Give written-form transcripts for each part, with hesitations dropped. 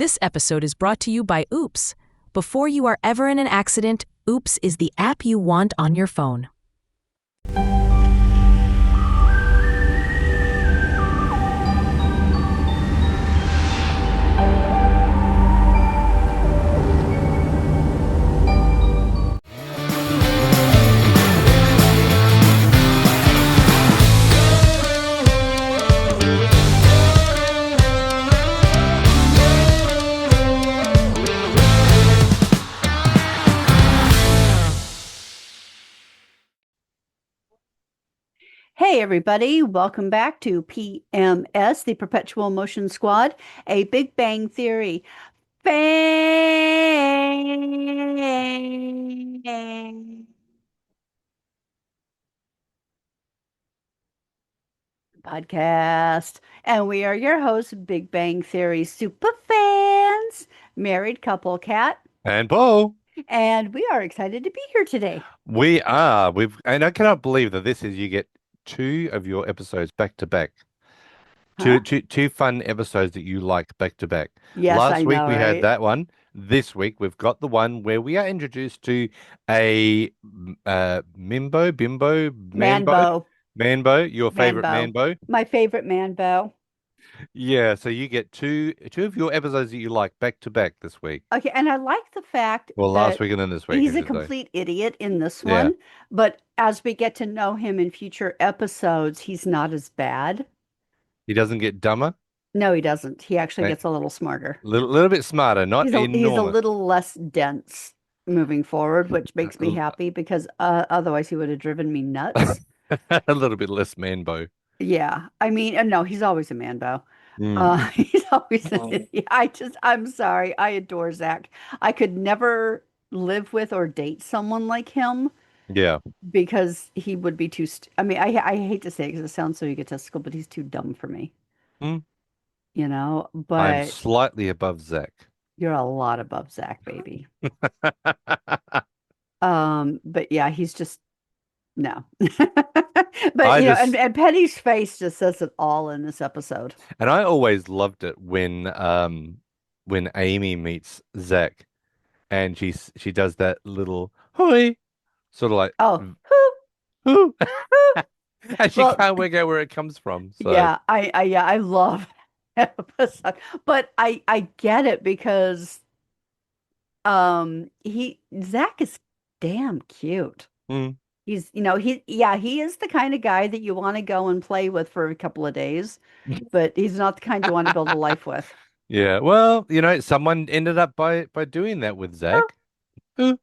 This episode is brought to you by Oops. Before you are ever in an accident, Oops is the app you want on your phone. Hey, everybody. Welcome back to PMS, the Perpetual Motion Squad, a Big Bang Theory fan podcast. And we are your hosts, Big Bang Theory super fans, married couple, Kat, And Bo, and we are excited to be here today. we are. And I cannot believe that you get two of your episodes back to back. Huh? Two fun episodes that you like back to back. Yes, I Last week know, we had right? that one. This week we've got the one where we are introduced to a Manbo, Manbo, your favorite Manbo, Manbo. my favorite Manbo. Yeah, so you get two of your episodes that you like back to back this week. Okay, and I like the fact Well, last that week and then this week, I he's a should say. complete idiot in this Yeah. one, but as we get to know him in future episodes, he's not as bad. He doesn't get dumber. No, he doesn't. He actually A gets a little smarter. little bit smarter, not He's a enormous. little less dense moving forward, which makes me happy because otherwise he would have driven me nuts. A little bit less manbo. Yeah, I mean, no, he's always a man, Bo. Mm. He's always an idiot. I'm sorry. I adore Zach. I could never live with or date someone like him Yeah. because he would be too, I mean, I hate to say it because it sounds so egotistical, but he's too dumb for me, Mm. I'm but slightly above Zach. you're a lot above Zach, baby. But yeah, he's just, no. But, I and, just and Penny's face just says it all in this episode. and I always loved it when Amy meets Zach and she does that little hoi sort of like Oh, "Hoo," and she well, can't work out where it comes from. So yeah, I love that episode, but I get it because Zach is damn cute. mm, He is the kind of guy that you want to go and play with for a couple of days, but he's not the kind you want to build a life with. yeah. Well, someone ended up by doing that with Oh, Zach. Ooh.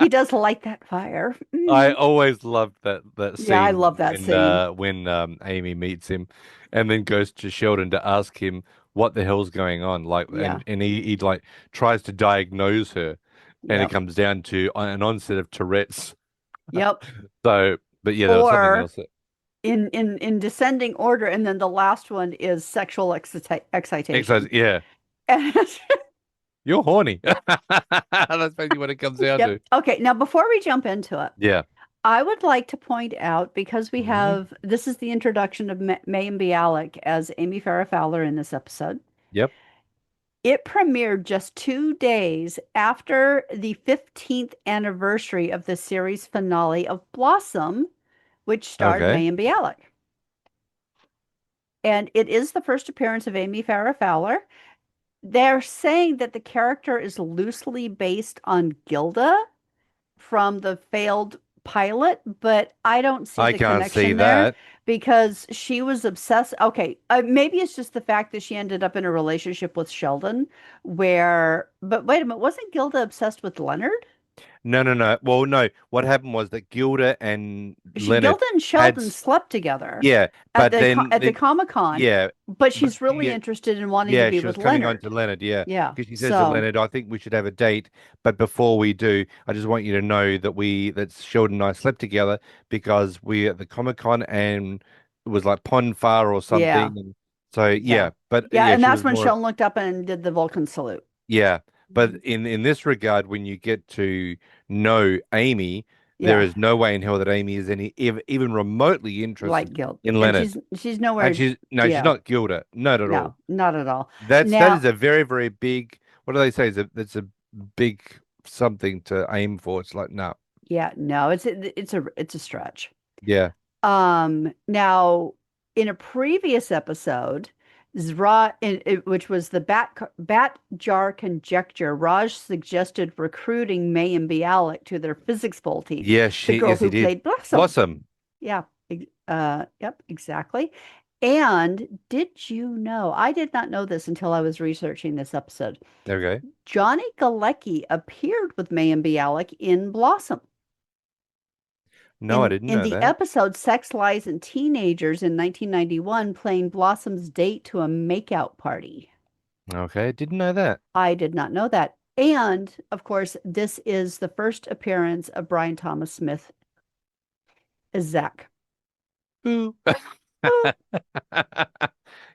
he does light that fire. I always loved that Yeah, I scene love that scene. when Amy meets him and then goes to Sheldon to ask him what the hell's going on. Like Yeah. and he like tries to diagnose her and it Yep. comes down to an onset of Tourette's. Yep. So but yeah, there was something Or else that in descending order, and then the last one is sexual excitation. yeah. And You're horny. That's basically what it comes down yep. to. Okay, now before we jump into it, Yeah. I would like to point out because we Hmm. have this is the introduction of Mayim Bialik as Amy Farrah Fowler in this episode. Yep. It premiered just 2 days after the 15th anniversary of the series finale of Blossom, which starred Okay. Mayim Bialik. And it is the first appearance of Amy Farrah Fowler. They're saying that the character is loosely based on Gilda from the failed pilot, but I don't see I the can't see connection there that. because she was obsessed. Okay, maybe it's just the fact that she ended up in a relationship with Sheldon, but wait a minute, wasn't Gilda obsessed with Leonard? No, no, no. Well, no. What happened was that Gilda and Leonard Gilda and had Sheldon slept together yeah, at but the then Comic-Con, yeah, but but she's really yeah, interested in wanting to yeah, be she was with coming on to Leonard. Leonard, yeah, Yeah. because she says to So, Leonard, "I think we should have a date, but before we do, I just want you to know that Sheldon and I slept together because we at the Comic Con and it was like Pon Far or yeah. something, and so Yeah. yeah, but Yeah, and she that's was when more Sheldon looked up and did the Vulcan salute. yeah, but Mhm. in this regard, when you get to know Amy." There Yeah, is no way in hell that Amy is even remotely like interested guilt. in And Leonard. she's And nowhere. she's Yeah, not Gilda, not at all. no, not at all. That is Now, a very, very big, what do they say? It's a big something to aim for. It's like, no. yeah, no, it's a stretch. Yeah. Now, in a previous episode, which was the bat jar conjecture, Raj suggested recruiting May and Bialik to their physics bowl team, the girl Yes, he who did. played Blossom. Blossom. Yeah, yep, exactly. And did you know? I did not know this until I was researching this episode. There we go. Johnny Galecki appeared with May and Bialik in Blossom. No, I In didn't in know the that. episode Sex, Lies, and Teenagers in 1991, playing Blossom's date to a makeout party. Okay, didn't know that. I did not know that. And of course, this is the first appearance of Brian Thomas Smith as Zack. Ooh. Ooh.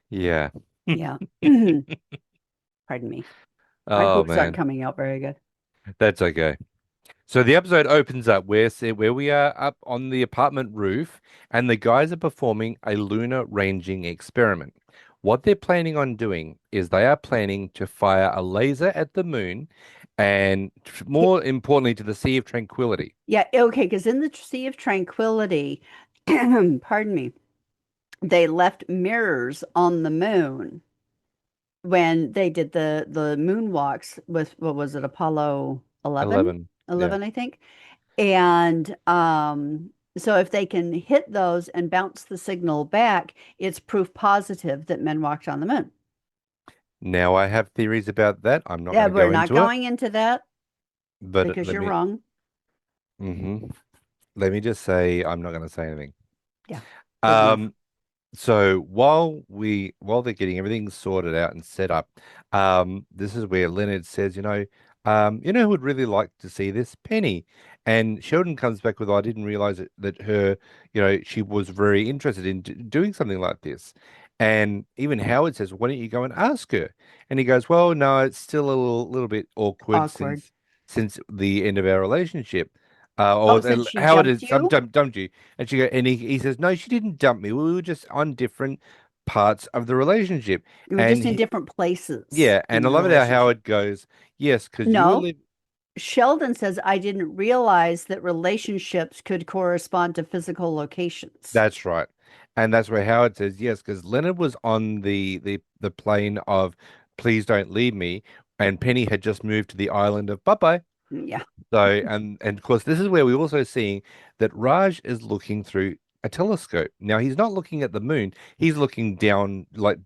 Yeah. Yeah. Pardon me. My Oh poops aren't man, coming out very good. that's okay. So the episode opens up where we are up on the apartment roof, and the guys are performing a lunar ranging experiment. What they're planning on doing is they are planning to fire a laser at the moon, and more importantly, to the Sea of Tranquility. Yeah, okay, because in the Sea of Tranquility, pardon me, they left mirrors on the moon when they did the moonwalks with what was it, Apollo 11? 11. Yeah. 11, I think. And so if they can hit those and bounce the signal back, it's proof positive that men walked on the moon. Now I have theories about that. I'm not going Yeah, to we're go not into it, going into that but because you're wrong. hmm let me just say I'm not going to say anything. Yeah, good enough. Um, So while they're getting everything sorted out and set up, this is where Leonard says, who would really like to see this? Penny. And Sheldon comes back with, I didn't realize that her, she was very interested in doing something like this. And even Howard says, why don't you go and ask her? And he goes, well, no, it's still a little bit awkward Awkward. since the end of our relationship. Oh, since she Howard jumped is you? dumped you. And he says, no, she didn't dump me. We were just on different parts of the relationship. We were And just in different places yeah, in and I the love it how relationship. Howard goes, yes, because you were No, living. Sheldon says, I didn't realize that relationships could correspond to physical locations. That's right. And that's where Howard says, yes, because Leonard was on the plane of please don't leave me, and Penny had just moved to the island of bye bye. Yeah. So, and of course, this is where we also see that Raj is looking through a telescope. Now, he's not looking at the moon, he's looking down, like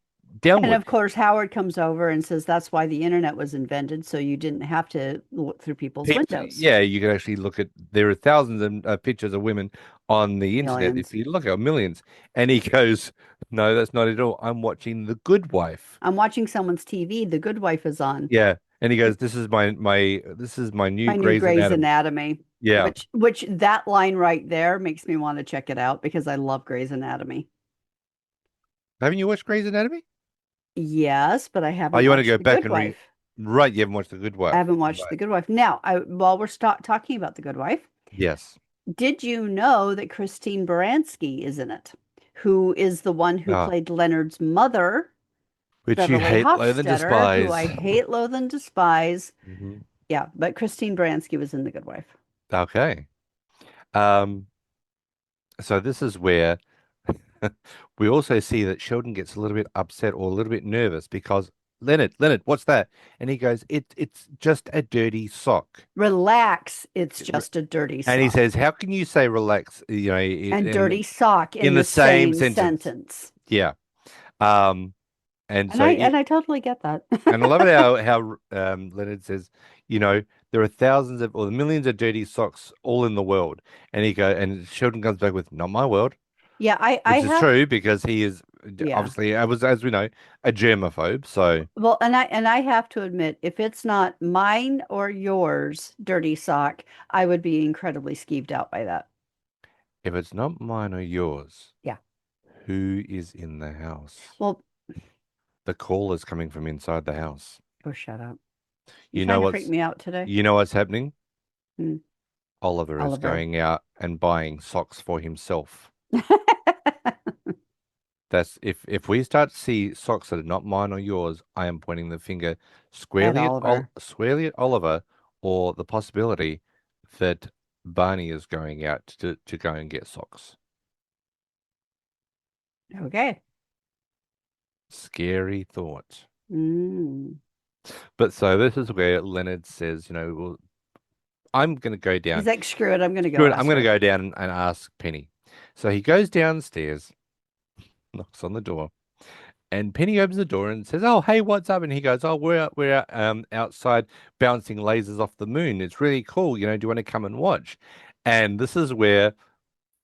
And downward. of course, Howard comes over and says that's why the internet was invented, so you didn't have to look through people's People, windows. yeah, you can actually look at, there are thousands of pictures of women on the internet if Aliens. you look at millions. And he goes, no, that's not at all. I'm watching The Good Wife. I'm watching someone's TV. The Good Wife is on. Yeah. And he goes, It's this is this is my new my new Grey's Grey's Anatomy. Anatomy, Yeah. which that line right there makes me want to check it out because I love Grey's Anatomy. Haven't you watched Grey's Anatomy? Yes, but I Oh, haven't you want to watched go The back Good and Wife. right, you haven't watched The Good I Wife. haven't watched Right. The Good Wife. Now, while we're talking about The Good Wife, Yes. did you know that Christine Baranski is in it? Who is the one who Ah, played Leonard's mother, which you Beverly hate, loathe, and Hofstetter, who despise. I hate, loathe, and despise. hmm Yeah, but Christine Baranski was in The Good Wife. Okay. Um, so this is where we also see that Sheldon gets a little bit upset or a little bit nervous because Leonard, what's that? And he goes, it's just a dirty sock. Relax, it's just a dirty And he sock. says, how can you say relax, And dirty sock in in the the same same sentence? sentence. Yeah. Um, and And so I totally get that. and I love it how Leonard says, there are thousands of or millions of dirty socks all in the world. And Sheldon comes back with, not my world, Yeah, I which is have true because he is yeah. obviously, as we know, a germaphobe. So Well, and I have to admit, if it's not mine or yours dirty sock, I would be incredibly skeeved out by that. if it's not mine or yours, Yeah. who is in the house? Well, The call is coming from inside the house. oh, shut up. You You know trying to freak what's me out today? you know what's happening? Hmm. Oliver is Oliver. going out and buying socks for himself. That's if we start to see socks that are not mine or yours, I am pointing the finger At Ol Oliver. squarely at Oliver, or the possibility that Barney is going out to go and get socks. Okay. Scary thought. Mm. But so this is where Leonard says, well, I'm going to go He's down. like, screw it, I'm going to go Screw it, I'm ask going to her. go down and ask Penny. So he goes downstairs, knocks on the door, and Penny opens the door and says, "Oh, hey, what's up?" And he goes, "Oh, we're outside bouncing lasers off the moon. It's really cool. Do you want to come and watch?" And this is where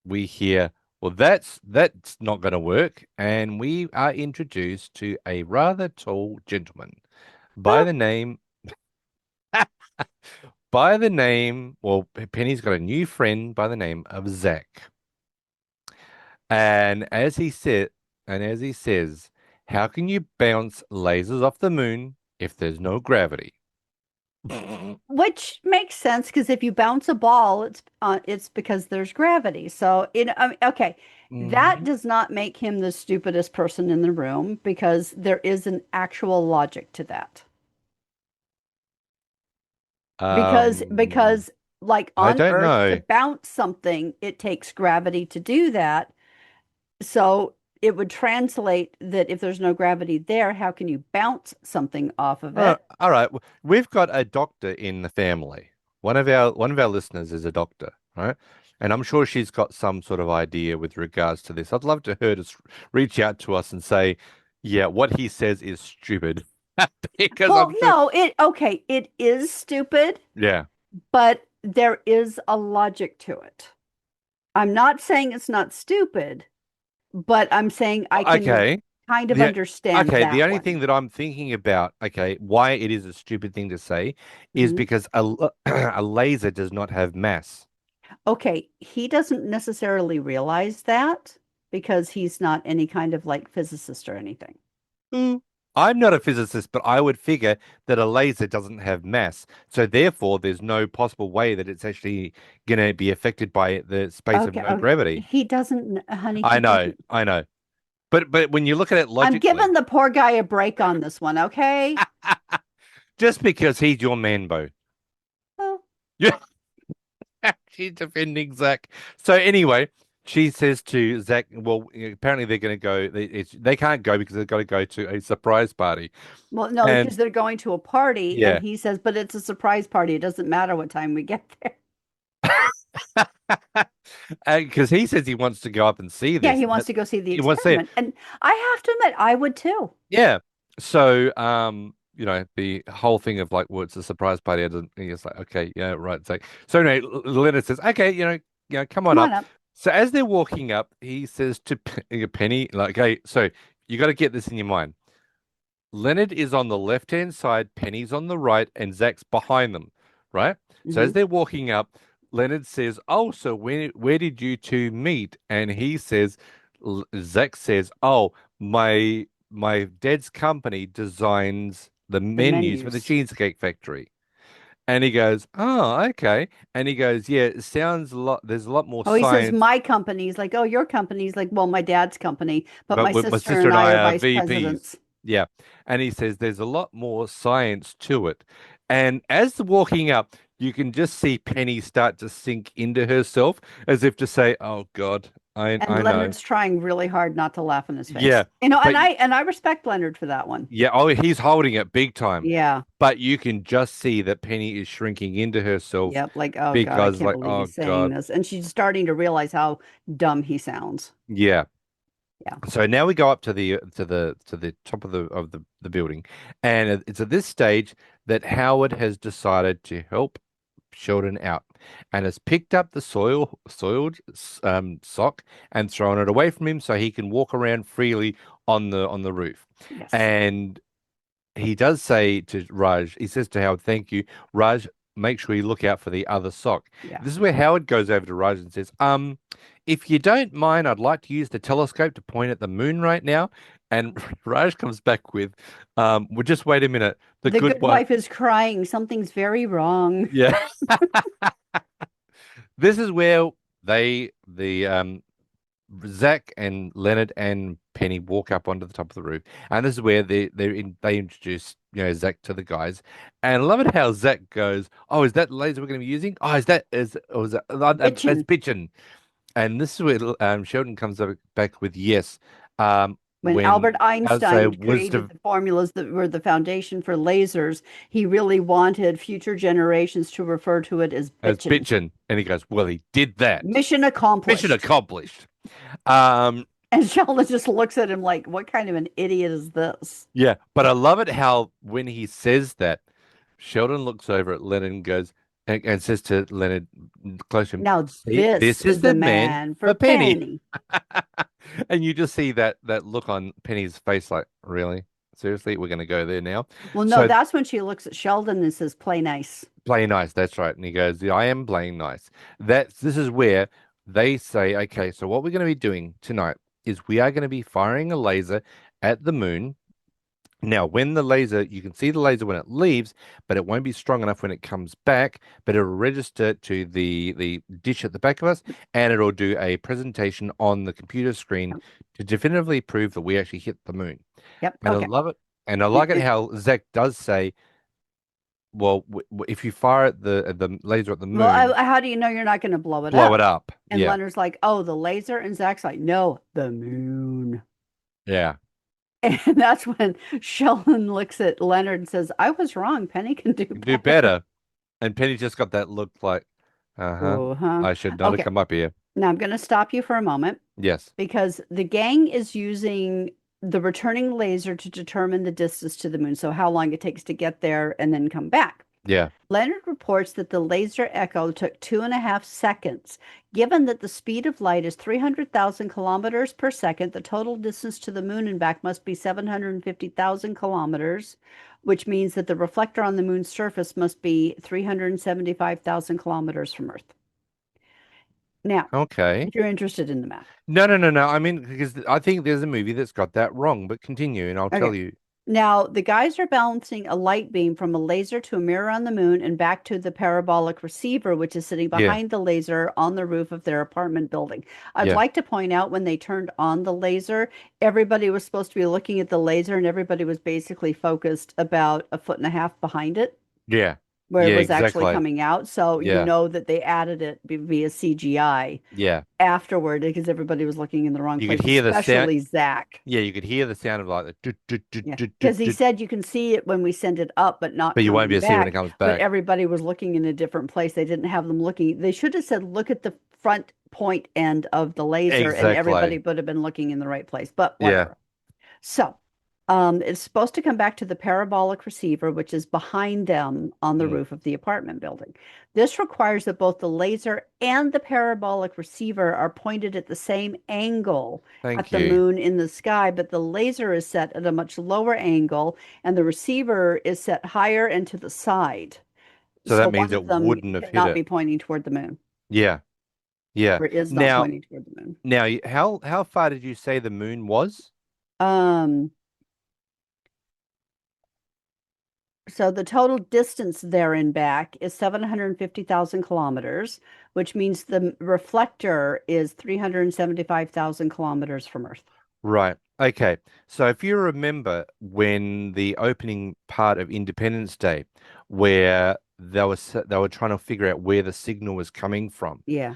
we hear, "Well, that's not going to work." And we are introduced to a rather tall gentleman by Oh, the name by the name. Well, Penny's got a new friend by the name of Zack. And as he says, how can you bounce lasers off the moon if there's no gravity? which makes sense because if you bounce a ball, it's because there's gravity. So, okay, that Mhm. does not make him the stupidest person in the room because there is an actual logic to that. Because Um, because like I on don't Earth to know. bounce something, it takes gravity to do that. So it would translate that if there's no gravity there, how can you bounce something off of it? All right. We've got a doctor in the family. One of our listeners is a doctor, right? And I'm sure she's got some sort of idea with regards to this. I'd love to her to reach out to us and say, yeah, what he says is stupid. Because Well, I'm sure, no, it is stupid, yeah. but there is a logic to it. I'm not saying it's not stupid, but I'm saying I can Okay. kind of The understand okay, the that only one. thing that I'm thinking about, okay, why it is a stupid thing to say is Mhm. because a laser does not have mass. Okay, he doesn't necessarily realize that because he's not any kind of like physicist or anything. Mm. I'm not a physicist, but I would figure that a laser doesn't have mass. So therefore, there's no possible way that it's actually going to be affected by the space of Okay, no okay. gravity. He doesn't, honey, I he know, doesn't. I know. But when you look at it I'm logically, giving the poor guy a break on this one, okay? just because he's your man, Bo. Well, Yeah. She's defending Zach. So anyway, she says to Zach, well, apparently they're going to go. They can't go because they've got to go to a surprise party. well, no, And because they're going to a party and yeah, he says, but it's a surprise party. It doesn't matter what time we get there. because he says he wants to go up and see Yeah, this. he wants to go see the He wants to see it. experiment. And I have to admit, I would too. Yeah. So, the whole thing of like, well, it's a surprise party. I didn't, he's like, okay, yeah, right. So anyway, Leonard says, okay, come on Come on up. up. So as they're walking up, he says to Penny, like, okay, so you got to get this in your mind. Leonard is on the left-hand side, Penny's on the right, and Zach's behind them, right? So Hmm. as they're walking up, Leonard says, "Oh, so where did you two meet?" And he says, Zach says, "Oh, my dad's company designs the The menus for the menus. Cheesecake Factory." And he goes, "Oh, okay." And he goes, "Yeah, it sounds a lot. There's a lot more Oh, he says, science, my company's like, oh, your company's like, well, my dad's company, but but my with my sister sister and and I I are are vice VPs." presidents. Yeah. And he says there's a lot more science to it. And as they're walking up, you can just see Penny start to sink into herself as if to say, "Oh God, And I know." Leonard's trying really hard not to laugh in his Yeah. face. You know, But and I respect Leonard for that one. yeah, oh, he's holding it big time. Yeah. But you can just see that Penny is shrinking into herself Yep. Like, oh God, I because can't like, believe oh he's saying God. this. And she's starting to realize how dumb he sounds. Yeah. Yeah. So now we go up to the top of the building, and it's at this stage that Howard has decided to help Sheldon out, and has picked up the soiled sock and thrown it away from him so he can walk around freely on the roof. Yes. And he does say to Raj, he says to Howard, "Thank you, Raj. Make sure you look out for the other sock." Yeah. This is where Howard goes over to Raj and says, if you don't mind, I'd like to use the telescope to point at the moon right now." And Raj comes back with, well, just wait a minute. The The good good wife, wife is crying. Something's very wrong. yeah. This is where the Zach and Leonard and Penny walk up onto the top of the roof, and this is where they introduce Zach to the guys, and I love it how Zach goes, "Oh, is that the laser we're going to be using? Oh, is that is or is that that's Bitchin'. bitchin'." And this is where Sheldon comes back with yes, When when Albert I say Einstein created wisdom the formulas that were the foundation for lasers, he really wanted future generations to refer to it as as bitchin'. bitchin', and he goes, "Well, he did that. Mission Mission accomplished. accomplished." Um, And Sheldon just looks at him like, what kind of an idiot is this? Yeah, but I love it how when he says that, Sheldon looks over at Leonard and goes and says to Leonard close to him, Now, "See, this this is is the the man man for for Penny." Penny. And you just see that look on Penny's face, like, really? Seriously, we're going to go there now? Well, no, So that's when she looks at Sheldon and says, play nice. play nice, that's right. And he goes, "Yeah, I am playing nice." This is where they say, okay, so what we're going to be doing tonight is we are going to be firing a laser at the moon. Now, when the laser, you can see the laser when it leaves, but it won't be strong enough when it comes back, but it'll register to the dish at the back of us, and it'll do a presentation on the computer screen Yep. to definitively prove that we actually hit the moon. Yep. And I Okay. love it. And I like it how Zach does say, well, if you fire the laser at the Well, moon, how do you know you're not going to blow it blow it up? up. And Yeah. Leonard's like, oh, the laser. And Zach's like, no, the moon. Yeah. And that's when Sheldon looks at Leonard and says, I was wrong. Penny can do You can do better. better. And Penny just got that look like, uh-huh, Uh-huh. I should not have Okay. come up here. Now I'm going to stop you for a moment Yes. because the gang is using the returning laser to determine the distance to the moon. So how long it takes to get there and then come back. Yeah. Leonard reports that the laser echo took 2.5 seconds. Given that the speed of light is 300,000 kilometers per second, the total distance to the moon and back must be 750,000 kilometers, which means that the reflector on the moon's surface must be 375,000 kilometers from Earth. Now, Okay. if you're interested in the math. No, no, no, no. I mean, because I think there's a movie that's got that wrong, but continue and I'll Okay. tell you. Now, the guys are balancing a light beam from a laser to a mirror on the moon and back to the parabolic receiver, which is sitting Yeah, behind the laser on the roof of their apartment building. I'd yeah, like to point out when they turned on the laser, everybody was supposed to be looking at the laser and everybody was basically focused about a foot and a half behind it, yeah, where it yeah, was actually exactly. coming out. So you Yeah, know that they added it via CGI yeah. afterward because everybody was looking in the wrong You could place, hear the sound. especially Zach. Yeah, you could hear the sound of like the doot, doot, doot, Yeah, doot, doot, because he doot, said you can see it when we send it up, but not but you won't be coming able to see it when it back. comes But back. everybody was looking in a different place. They didn't have them looking. They should have said, look at the front point end of the laser, and everybody Exactly. would have been looking in the right place, but Yeah. whatever. So, it's supposed to come back to the parabolic receiver, which is behind them on the Mm, roof of the apartment building. This requires that both the laser and the parabolic receiver are pointed at the same angle at thank the you. moon in the sky, but the laser is set at a much lower angle and the receiver is set higher and to the side. So that So means one it of them wouldn't have hit cannot it. be pointing toward the moon, Yeah, yeah. or is not Now, pointing toward the moon. now, how far did you say the moon was? Um, So the total distance there and back is 750,000 kilometers, which means the reflector is 375,000 kilometers from Earth. Right. Okay. So if you remember when the opening part of Independence Day, where they were trying to figure out where the signal was coming from, Yeah.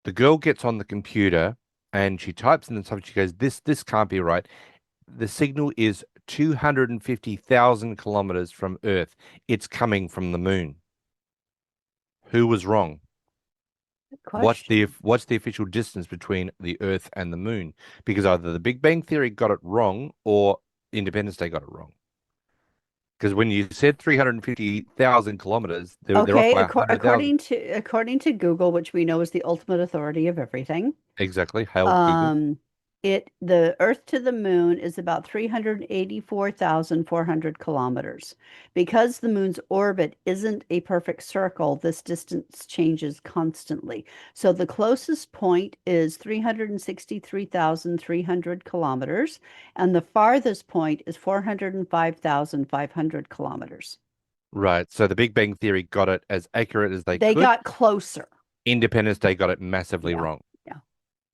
the girl gets on the computer and she types in the stuff. She goes, "This can't be right. The signal is 250,000 kilometers from Earth. It's coming from the moon." Who was wrong? Good question. What's the official distance between the Earth and the moon? Because either the Big Bang Theory got it wrong or Independence Day got it wrong. Because when you said 350,000 kilometers, they're off Okay, by 100,000. according to Google, which we know is the ultimate authority of everything, Exactly. Hail Google. Um, the Earth to the moon is about 384,400 kilometers. Because the moon's orbit isn't a perfect circle, this distance changes constantly. So the closest point is 363,300 kilometers, and the farthest point is 405,500 kilometers. Right. So the Big Bang Theory got it as accurate as they They could. got closer. Independence Day got it massively Yeah. wrong. Yeah.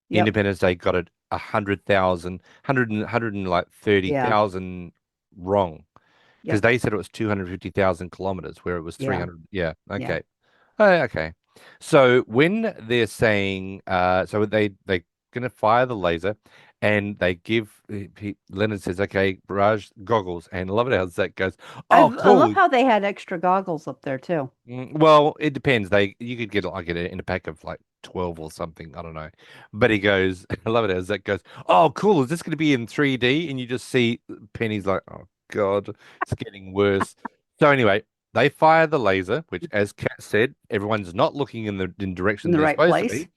Yep. Independence Day got it 100,000, 100 and like Yeah. 30,000 wrong because Yep. they said it was 250,000 kilometers where it was Yeah. 300. Yeah. Yeah. Okay. Oh, okay. So when they're saying, so they gonna fire the laser, and they give Leonard says, "Okay, Raj goggles," and I love it how Zach goes, "Oh, I love cool." how they had extra goggles up there too. Well, it depends. You could get like it in a pack of like 12 or something. I don't know. But he goes, I love it as Zach goes, "Oh, cool. Is this going to be in 3D?" And you just see Penny's like, "Oh God, it's getting worse." So anyway, they fire the laser, which, as Kat said, everyone's not looking in the In direction the they're right supposed to place. be,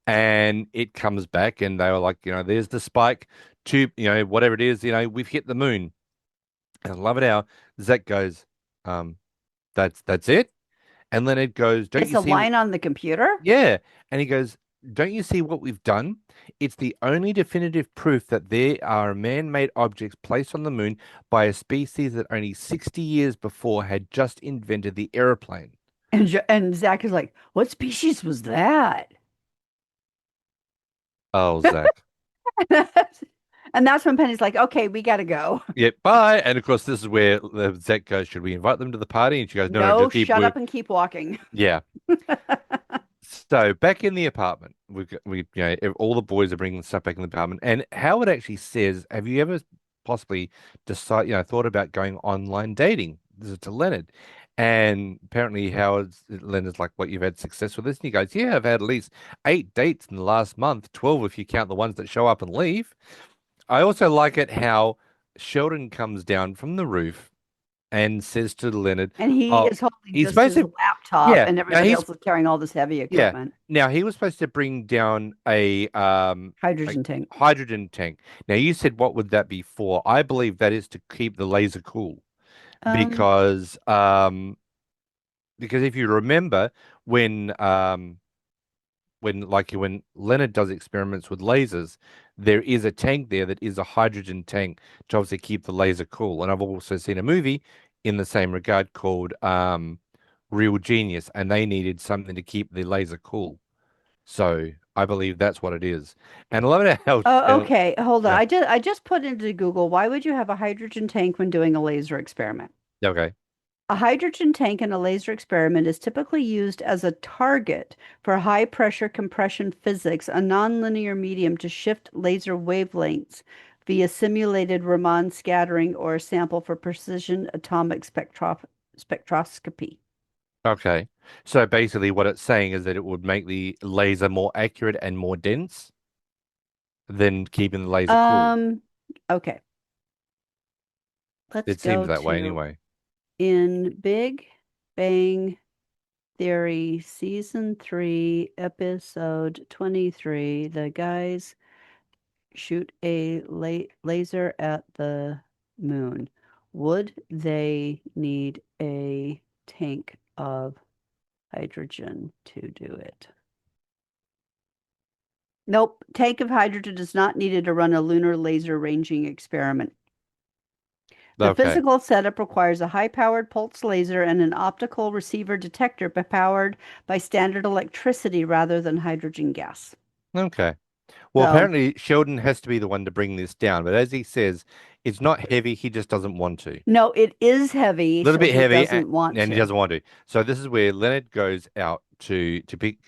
and it comes back, and they were like, there's the spike to, whatever it is, we've hit the moon. And I love it how Zach goes, um, that's it. And Leonard goes, "Don't It's you a see?" line on the computer. Yeah. And he goes, "Don't you see what we've done? It's the only definitive proof that there are man-made objects placed on the moon by a species that only 60 years before had just invented the airplane." And Zach is like, "What species was that?" Oh, Zach. And that's when Penny's like, "Okay, we gotta go." Yep, bye. And of course, this is where Zach goes, "Should we invite them to the party?" And she goes, "No, no, No, just keep shut work." up and keep walking. Yeah. So back in the apartment, all the boys are bringing stuff back in the apartment, and Howard actually says, "Have you ever possibly thought about going online dating?" This is to Leonard, and apparently Leonard's like, "What, you've had success with this?" And he goes, "Yeah, I've had at least 8 dates in the last month, 12 if you count the ones that show up and leave." I also like it how Sheldon comes down from the roof and says to Leonard, And he "Oh, is holding he's just supposed his to, laptop, yeah." and Now everybody he's else is carrying all this heavy Yeah. equipment. Now he was supposed to bring down a Hydrogen tank. hydrogen tank. Now you said what would that be for? I believe that is to keep the laser cool Um, because because if you remember when when Leonard does experiments with lasers, there is a tank there that is a hydrogen tank to obviously keep the laser cool. And I've also seen a movie in the same regard called Real Genius, and they needed something to keep the laser cool. So I believe that's what it is. And I love it how, oh, okay, hold on. yeah, I just put into Google, why would you have a hydrogen tank when doing a laser experiment? okay, A hydrogen tank in a laser experiment is typically used as a target for high pressure compression physics, a nonlinear medium to shift laser wavelengths via simulated Raman scattering or a sample for precision atomic spectroscopy. okay. So basically, what it's saying is that it would make the laser more accurate and more dense than keeping the laser cool. Um, okay, let's It seems go that way to anyway. in Big Bang Theory, season 3, episode 23. The guys shoot a laser at the moon. Would they need a tank of hydrogen to do it? Nope. Tank of hydrogen is not needed to run a lunar laser ranging experiment. The Okay, physical setup requires a high-powered pulse laser and an optical receiver detector powered by standard electricity rather than hydrogen gas. okay. Well, So, apparently Sheldon has to be the one to bring this down, but as he says, it's not heavy. He just doesn't want to. A no, it is heavy, little so bit he heavy, doesn't want and he to. doesn't want to. So this is where Leonard goes out to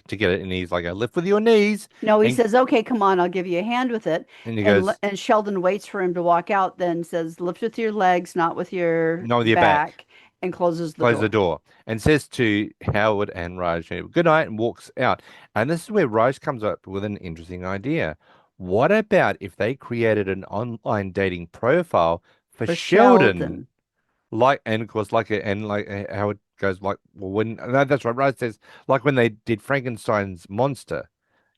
get it, and he's like, "Lift with your knees," No, he and says, "Okay, come on, I'll give you a hand with it." he goes, And Sheldon waits for him to walk out, then says, "Lift with your legs, not with your "Not with your back." back," and closes the Closes the door. door and says to Howard and Raj, "Good night," and walks out. And this is where Raj comes up with an interesting idea. What about if they created an online dating profile for For Sheldon? Sheldon. And of course, how it goes, like, well, when no, that's right. Raj says, like when they did Frankenstein's monster,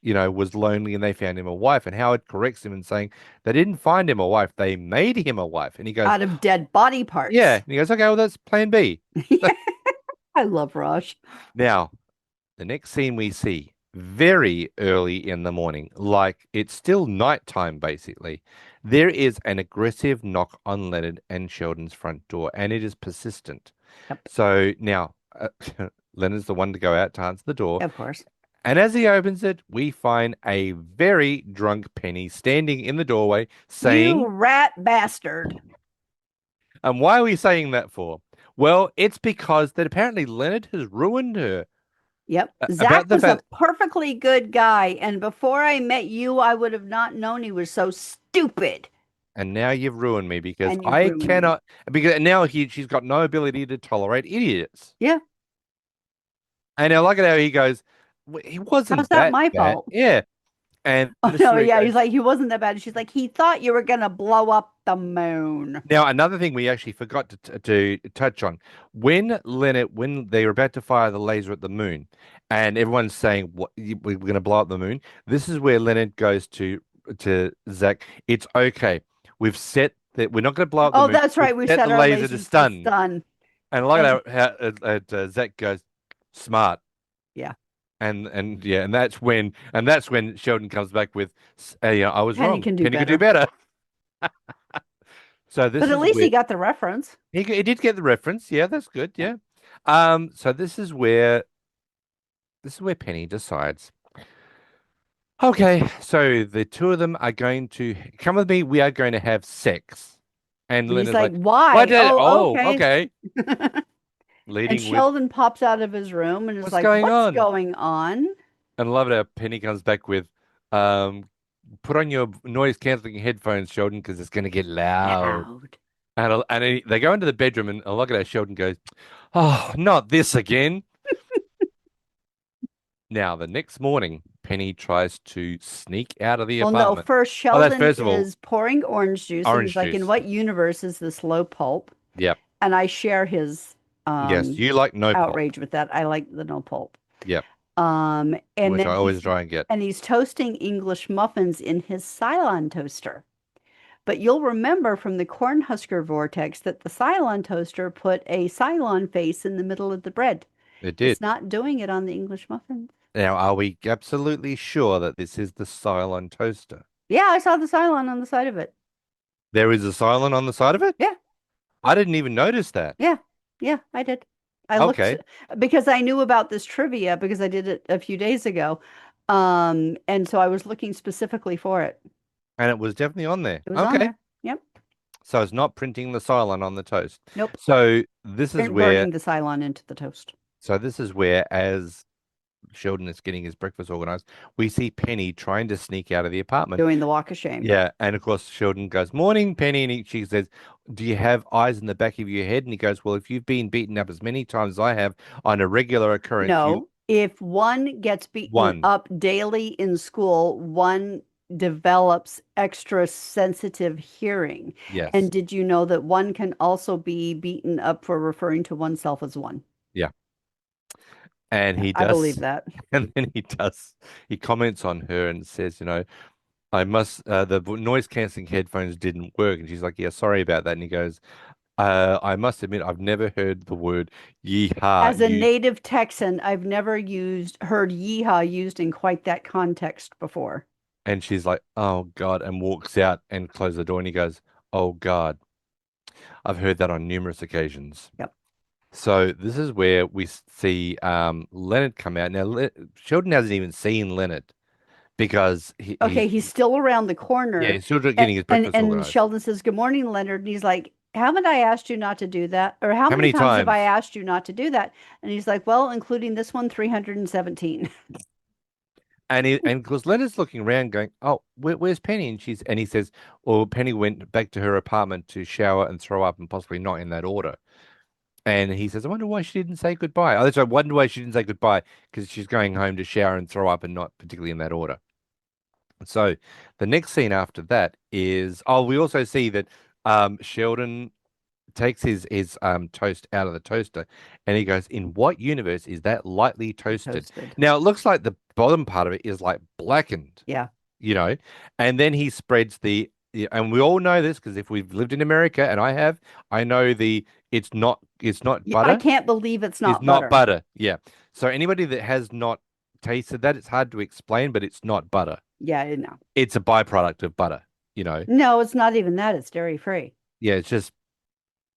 was lonely and they found him a wife. And Howard corrects him and saying they didn't find him a wife, they made him a wife. And he goes, Out of dead body yeah. parts. And he goes, okay, well, that's plan B. I love Raj. Now, the next scene we see very early in the morning, like it's still nighttime basically. There is an aggressive knock on Leonard and Sheldon's front door, and it is persistent. Yep, So now Leonard's the one to go out to answer the door, of course. And as he opens it, we find a very drunk Penny standing in the doorway You saying, rat bastard. and why are we saying that for? Well, it's because that apparently Leonard has ruined her. Yep. About Zach the was a fact, perfectly good guy, and before I met you, I would have not known he was so stupid. and now you've ruined me because And you've I ruined me. cannot, because now she's got no ability to tolerate idiots. Yeah. And I like it how he goes, he How's wasn't that that my bad. fault? Yeah. And Oh this is no, where he yeah, goes, he's like, he wasn't that bad. She's like, he thought you were gonna blow up the moon. now, another thing we actually forgot to touch on when they were about to fire the laser at the moon, and everyone's saying, "What we're going to blow up the moon." This is where Leonard goes to Zach. It's okay. We've set that we're not going to blow up the Oh, moon. that's We've right. We set set the our laser to lasers to stun. stun. And look And at how Zach goes, smart. yeah, And yeah, and that's when Sheldon comes back with, yeah, I was Penny wrong. can do Penny could do better. better. So But this at is least where he got the reference. he did get the reference. Yeah, that's good. Yeah. Yeah. So this is where Penny decides. Okay, so the two of them are going to come with me. We are going to have sex. And And he's Leonard's like, like, "What why? did? Oh, Oh, okay. okay." And Leading with, Sheldon pops out of his room and is "What's like, going what's on?" going on? And I love it how Penny comes back with, um, "Put on your noise canceling headphones, Sheldon, because it's going to get loud." Loud. They go into the bedroom, and I look at how Sheldon goes, "Oh, not this again." Now, the next morning, Penny tries to sneak out of the Well, no, apartment. first Oh, that's Sheldon first of all is pouring orange juice and he's orange like, in juice. what universe is this low pulp? Yep. And I share his Yes, you like no pulp. outrage with that. I like the no pulp. Yep. And Which then I always try and get. he's toasting English muffins in his Cylon toaster. But you'll remember from the Cornhusker vortex that the Cylon toaster put a Cylon face in the middle of the bread. It did. It's not doing it on the English muffins. Now, are we absolutely sure that this is the Cylon toaster? Yeah, I saw the Cylon on the side of it. There is a Cylon on the side of it? Yeah, I didn't even notice that. yeah, yeah, I did. I looked Okay. because I knew about this trivia because I did it a few days ago. And so I was looking specifically for it. And it was definitely on there. It was on Okay. there. Yep. So it's not printing the Cylon on the toast. Nope. So this is where, Burning the Cylon into the toast. as Sheldon is getting his breakfast organized, we see Penny trying to sneak out of the apartment. Doing the walk of shame. Yeah, and of course Sheldon goes, "Morning, Penny," and she says, "Do you have eyes in the back of your head?" And he goes, "Well, if you've been beaten up as many times as I have on a regular occurrence, No, if one gets beaten one." up daily in school, one develops extra sensitive hearing. Yes. And did you know that one can also be beaten up for referring to oneself as one? Yeah. And he I believe does, that. and then he comments on her and says, "I must, the noise canceling headphones didn't work." And she's like, "Yeah, sorry about that." And he goes, "I must admit, I've never heard the word yeehaw As a used." native Texan, I've never heard yeehaw used in quite that context before. And she's like, "Oh God," and walks out and closes the door. And he goes, "Oh God, I've heard that on numerous occasions." Yep. So this is where we see Leonard come out. Now, Sheldon hasn't even seen Leonard because Okay, he's still around the yeah, corner. he's still getting his breakfast And organized. Sheldon says, "Good morning, Leonard." And he's like, haven't I asked you not to do that? Or how How many many times have I times? asked you not to do that? And he's like, well, including this one, 317. And because Leonard's looking around, going, "Oh, where's Penny?" And he says, "Well, Penny went back to her apartment to shower and throw up, and possibly not in that order." And he says, "I wonder why she didn't say goodbye." Oh, that's right. I wonder why she didn't say goodbye because she's going home to shower and throw up, and not particularly in that order. So the next scene after that is, we also see that Sheldon takes his toast out of the toaster, and he goes, "In what universe is that lightly toasted?" Toasted. Now it looks like the bottom part of it is like blackened, Yeah. and then he spreads yeah, and we all know this because if we've lived in America, and I know it's not Yeah, I butter. can't believe it's It's not not butter. butter. Yeah. So anybody that has not tasted that, it's hard to explain, but it's not butter. Yeah, no. It's a byproduct of butter. No, it's not even that. It's dairy free. Yeah, it's just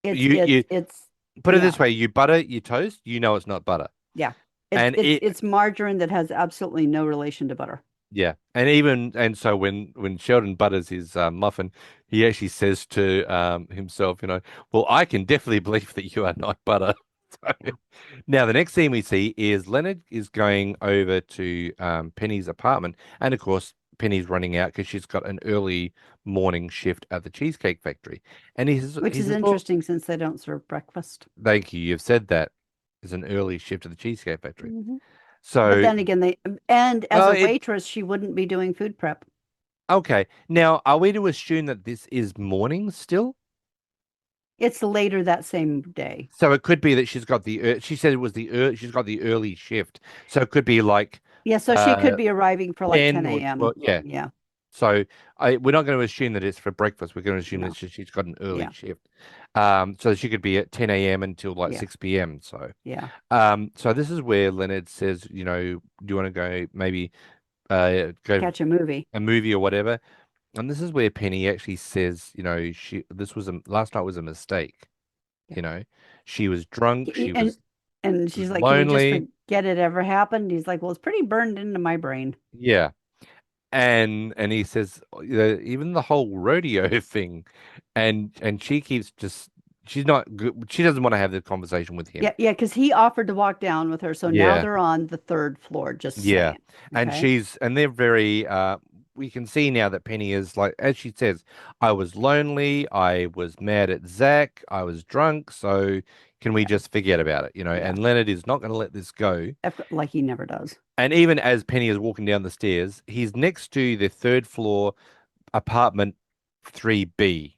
It's you it's put it yeah. this way, you butter your toast, it's not butter. Yeah. It's And it's it it's margarine that has absolutely no relation to butter. Yeah, and so when Sheldon butters his muffin, he actually says to himself, well, I can definitely believe that you are not butter. So, Yeah. now the next scene we see is Leonard is going over to Penny's apartment, and of course Penny's running out because she's got an early morning shift at the Cheesecake Factory, and Which he is says, well, interesting since they don't serve breakfast. thank you, you've said that. It's an early shift at the Cheesecake Factory. Hmm. But So, then again, and as well, a it waitress, she wouldn't be doing food prep. okay. Now, are we to assume that this is morning still? It's later that same day. So it could be that she's got she said it was she's got the early shift. So it could be like Yeah, so she could uh be arriving for like 10 10 or a.m. 12. Yeah. Yeah, So we're not going to assume that it's for breakfast. We're going to assume that no, she's got an early yeah, shift. So she could be at 10 a.m. until like yeah, 6 p.m. So yeah. so this is where Leonard says, do you want to go maybe go Catch a movie. a movie or whatever? And this is where Penny actually says, this was a last night was a mistake. Yeah. You know, she was drunk, she And and was she's like, "Can we just lonely. forget it ever happened?" He's like, "Well, it's pretty burned into my brain." Yeah. And he says, even the whole rodeo thing, and she keeps just she's not good. She doesn't want to have the conversation with him. Yeah, yeah, because he offered to walk down with her, so now Yeah. they're on the third floor. Just Yeah. saying. And Okay. they're very we can see now that Penny is like, as she says, I was lonely, I was mad at Zach, I was drunk, so can we Yeah, just forget about it, yeah. And Leonard is not going to let this go. Like he never does. And even as Penny is walking down the stairs, he's next to the third floor apartment 3B.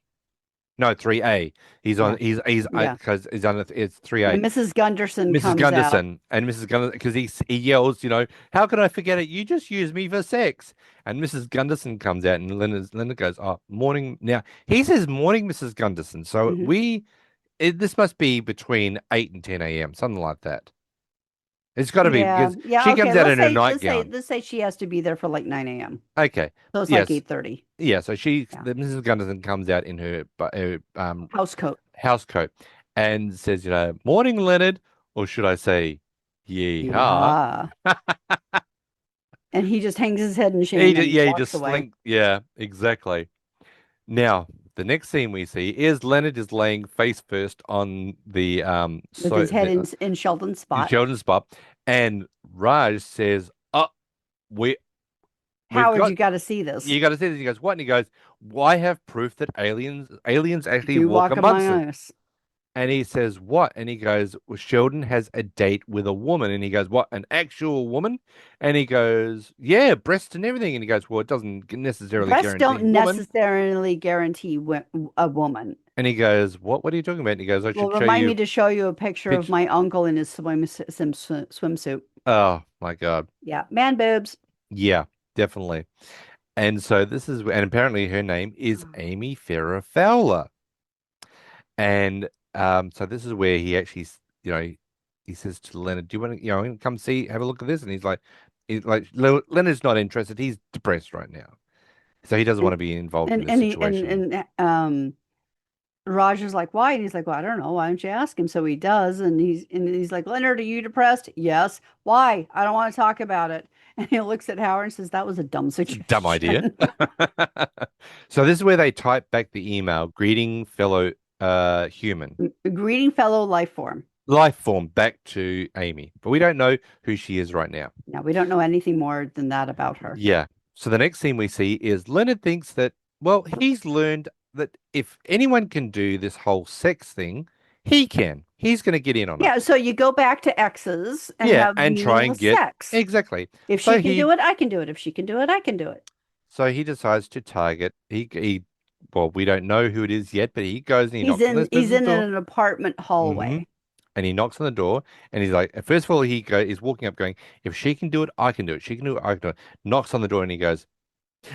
No, 3A. He's on Yeah, he's yeah. because he's on it's 3A. And Mrs. Gunderson Mrs. comes out. Gunderson and Mrs. Gunderson because he yells, how can I forget it? You just used me for sex. And Mrs. Gunderson comes out and Leonard goes, "Oh, morning." Now he says morning, Mrs. Gunderson. So Hmm. this must be between 8 and 10 a.m., something like that. It's got to be Yeah, because yeah. she Okay, comes out in her nightgown. let's say she has to be there for like 9 a.m. Okay. So it's like Yes. 8:30. Yeah, so Yeah. the Mrs. Gunderson comes out in her House coat. house coat and says, morning, Leonard, or should I say, yeehaw? Yeah. And he just hangs his head in shame and He walks just away slink. Yeah, exactly. Now, the next scene we see is Leonard is laying face first on with his head in Sheldon's the spot. children's spot, and Raj says, "Oh, we we've Howard, got you got to see this. you got to see this." He goes, "What?" And he goes, "Why have proof that aliens actually Do walk walk among amongst us?" us. And he says, "What?" And he goes, well, Sheldon has a date with a woman. And he goes, "What? An actual woman?" And he goes, "Yeah, breasts and everything." And he goes, "Well, it doesn't necessarily Breasts guarantee don't woman." necessarily guarantee a woman. And he goes, "What? What are you talking about?" And he goes, "I Well, should show remind me you to show you a picture of pitch." my uncle in his swimsuit. Oh my God. Yeah, man boobs. Yeah, definitely. And so and apparently her name is Amy Farrah Fowler. And so this is where he actually, he says to Leonard, "Do you want to, come see, have a look at this?" And Leonard's not interested. He's depressed right now, so he doesn't want And to be involved in and this and he situation. and Raj is like, why? And he's like, well, I don't know. Why don't you ask him? So he does, and he's like, Leonard, are you depressed? Yes. Why? I don't want to talk about it. And he looks at Howard and says, that was a dumb Dumb idea. suggestion. So this is where they type back the email, greeting fellow human Greeting fellow life form. life form back to Amy, but we don't know who she is right now. Now we don't know anything more than that about her. Yeah. So the next scene we see is Leonard thinks that, well, he's learned that if anyone can do this whole sex thing, he can. He's going to get in on it. Yeah, so you go back to exes and Yeah, have and try and meaningless get sex. exactly. If So she can do it, I can do it. If she can do it, I can do it. he decides to target. Well, we don't know who it is yet, but he goes and he knocks on this He's person's in door. an apartment Hmm. hallway. And he knocks on the door, and he's like, first of all, he's walking up, going, "If she can do it, I can do it. She can do it, I can do it." Knocks on the door, and he goes,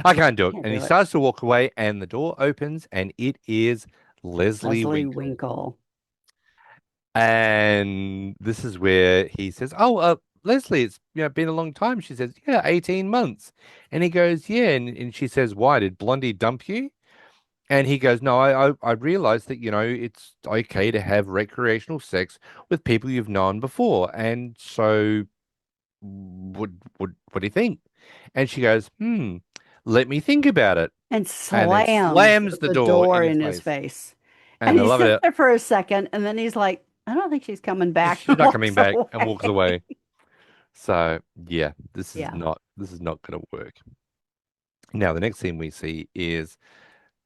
"I can't do it." Can't And he do it. starts to walk away, and the door opens, and it is Leslie Leslie Winkle. Winkle. And this is where he says, "Oh, Leslie, it's been a long time." She says, "Yeah, 18 months." And he goes, "Yeah." And she says, "Why did Blondie dump you?" And he goes, "No, I realized that, it's okay to have recreational sex with people you've known before. And so." what do you think? And she goes, let me think about it. And And then slams slams the the door door in his in his face. face. And And I he love sits it. there for a second, and then he's like, I don't think she's coming back, She's and not coming walks back and walks away. away. So yeah, Yeah. this is not going to work. Now the next thing we see is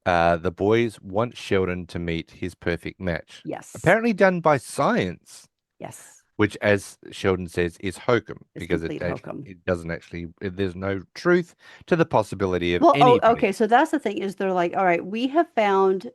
the boys want Sheldon to meet his perfect match, Yes. apparently done by science, Yes. which, as Sheldon says, is hokum It's because complete hokum. it doesn't actually there's no truth to the possibility of Well, oh, anything. okay. So that's the thing is they're like, all right, we have found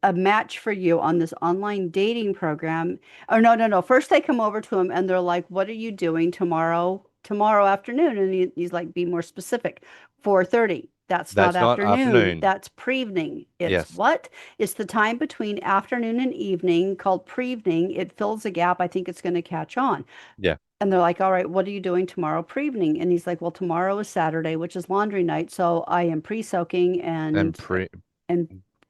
a match for you on this online dating program. Or no, no, no. First they come over to him and they're like, what are you doing tomorrow afternoon? And he's like, be more specific. 4:30. That's not That's not afternoon. afternoon. That's prevening. It's Yes. what? It's the time between afternoon and evening called prevening. It fills a gap. I think it's going to catch on. Yeah. And they're like, all right, what are you doing tomorrow pre-evening? And he's like, well, tomorrow is Saturday, which is laundry night. So I am pre-soaking And and pre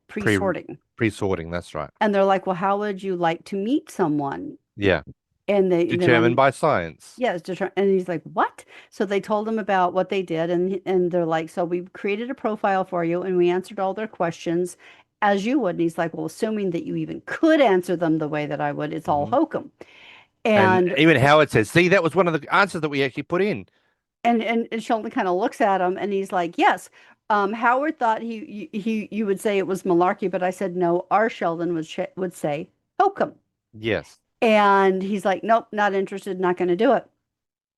pre-sorting. pre-sorting, that's right. And they're like, well, how would you like to meet someone? Yeah. And Determined by science. yeah, and he's like, what? So they told him about what they did, and they're like, so we created a profile for you, and we answered all their questions as you would. And he's like, well, assuming that you even could answer them the way that I would, it's all Hmm. hokum. And And even Howard says, see, that was one of the answers that we actually put in. And Sheldon kind of looks at him and he's like, yes. Howard thought you would say it was malarkey, but I said no. Our Sheldon would say hokum. Yes. And he's like, nope, not interested, not going to do it.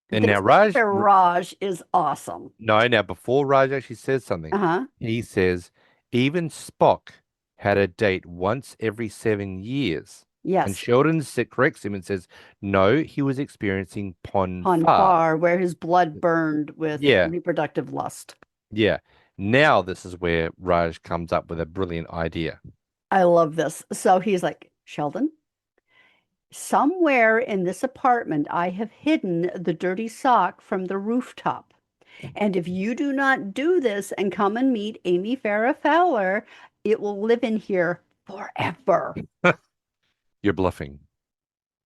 And now This is where Raj is awesome. no, now before Raj actually says something, Uh-huh. he says, even Spock had a date once every 7 years. And Yes. Sheldon corrects him and says, no, he was experiencing Pon On farr. far, where his blood burned with Yeah, reproductive lust. yeah. Now this is where Raj comes up with a brilliant idea. I love this. So he's like, Sheldon, somewhere in this apartment, I have hidden the dirty sock from the rooftop. And if you do not do this and come and meet Amy Farrah Fowler, it will live in here forever. You're bluffing.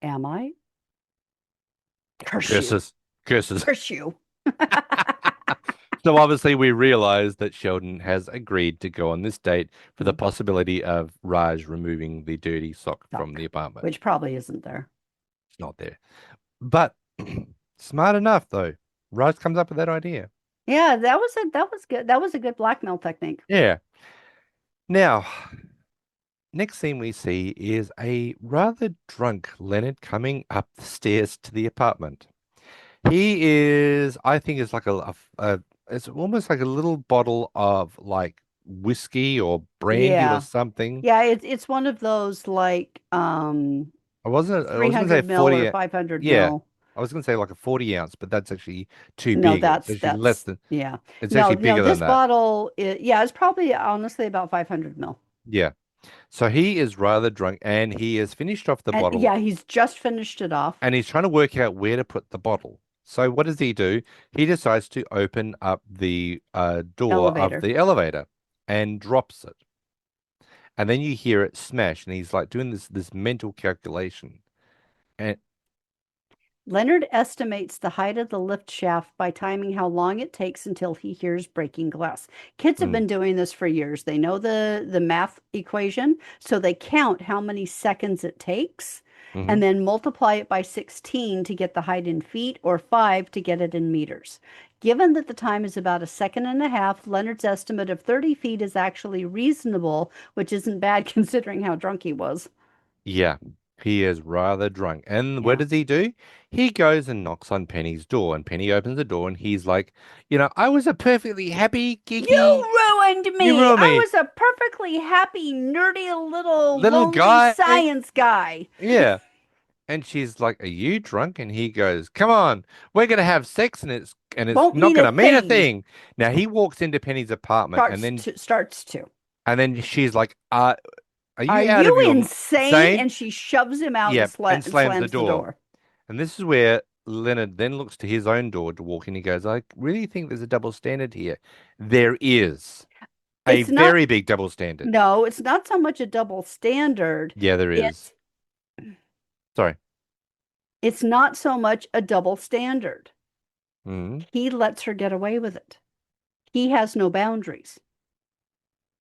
Am I? Curse you. Curses. Curses. Curse you. So obviously we realize that Sheldon has agreed to go on this date for the possibility of Raj removing the dirty sock from the apartment. Which probably isn't there. It's not there. But smart enough though. Raj comes up with that idea. Yeah, that was good. That was a good blackmail technique. Yeah. Now, next thing we see is a rather drunk Leonard coming up the stairs to the apartment. He is, I think, it's like it's almost like a little bottle of like whiskey or brandy or Yeah. something. Yeah, it's one of those like I was gonna 300 say mil 40. or 500 Yeah, mil. I was gonna say like a 40 ounce, but that's actually too No, big. It's actually less than. yeah. It's No, actually no, bigger than this that. bottle yeah, it's probably honestly about 500 mil. Yeah. So he is rather drunk, and he has finished off the And bottle, yeah, he's just finished it off. and he's trying to work out where to put the bottle. So what does he do? He decides to open up the door of Elevator. the elevator and drops it. And then you hear it smash, and he's like doing this mental calculation. And Leonard estimates the height of the lift shaft by timing how long it takes until he hears breaking glass. Kids have mm, been doing this for years. They know the math equation, so they count how many seconds it takes mhm. and then multiply it by 16 to get the height in feet or 5 to get it in meters. Given that the time is about a second and a half, Leonard's estimate of 30 feet is actually reasonable, which isn't bad considering how drunk he was. Yeah, he is rather drunk. And what Yeah. does he do? He goes and knocks on Penny's door, and Penny opens the door, and he's like, I was a perfectly happy, You geeky, ruined you me. ruined I me, was a perfectly happy, nerdy little little lonely guy. science guy. Yeah. And she's like, "Are you drunk?" And he goes, "Come on, we're gonna have sex, and it's Won't not mean a gonna mean a thing. thing." Now he walks into Penny's apartment, and then Starts to. she's like, are Are you out of you your insane? insane?" And she shoves him out Yep, and and slams the slams the door. door. And this is where Leonard then looks to his own door to walk in. He goes, "I really think there's a double standard here." There is a It's not, very big double standard. no, it's not so much a double standard. Yeah, there is. It's Sorry. it's not so much a double standard. Mm. He lets her get away with it. He has no boundaries.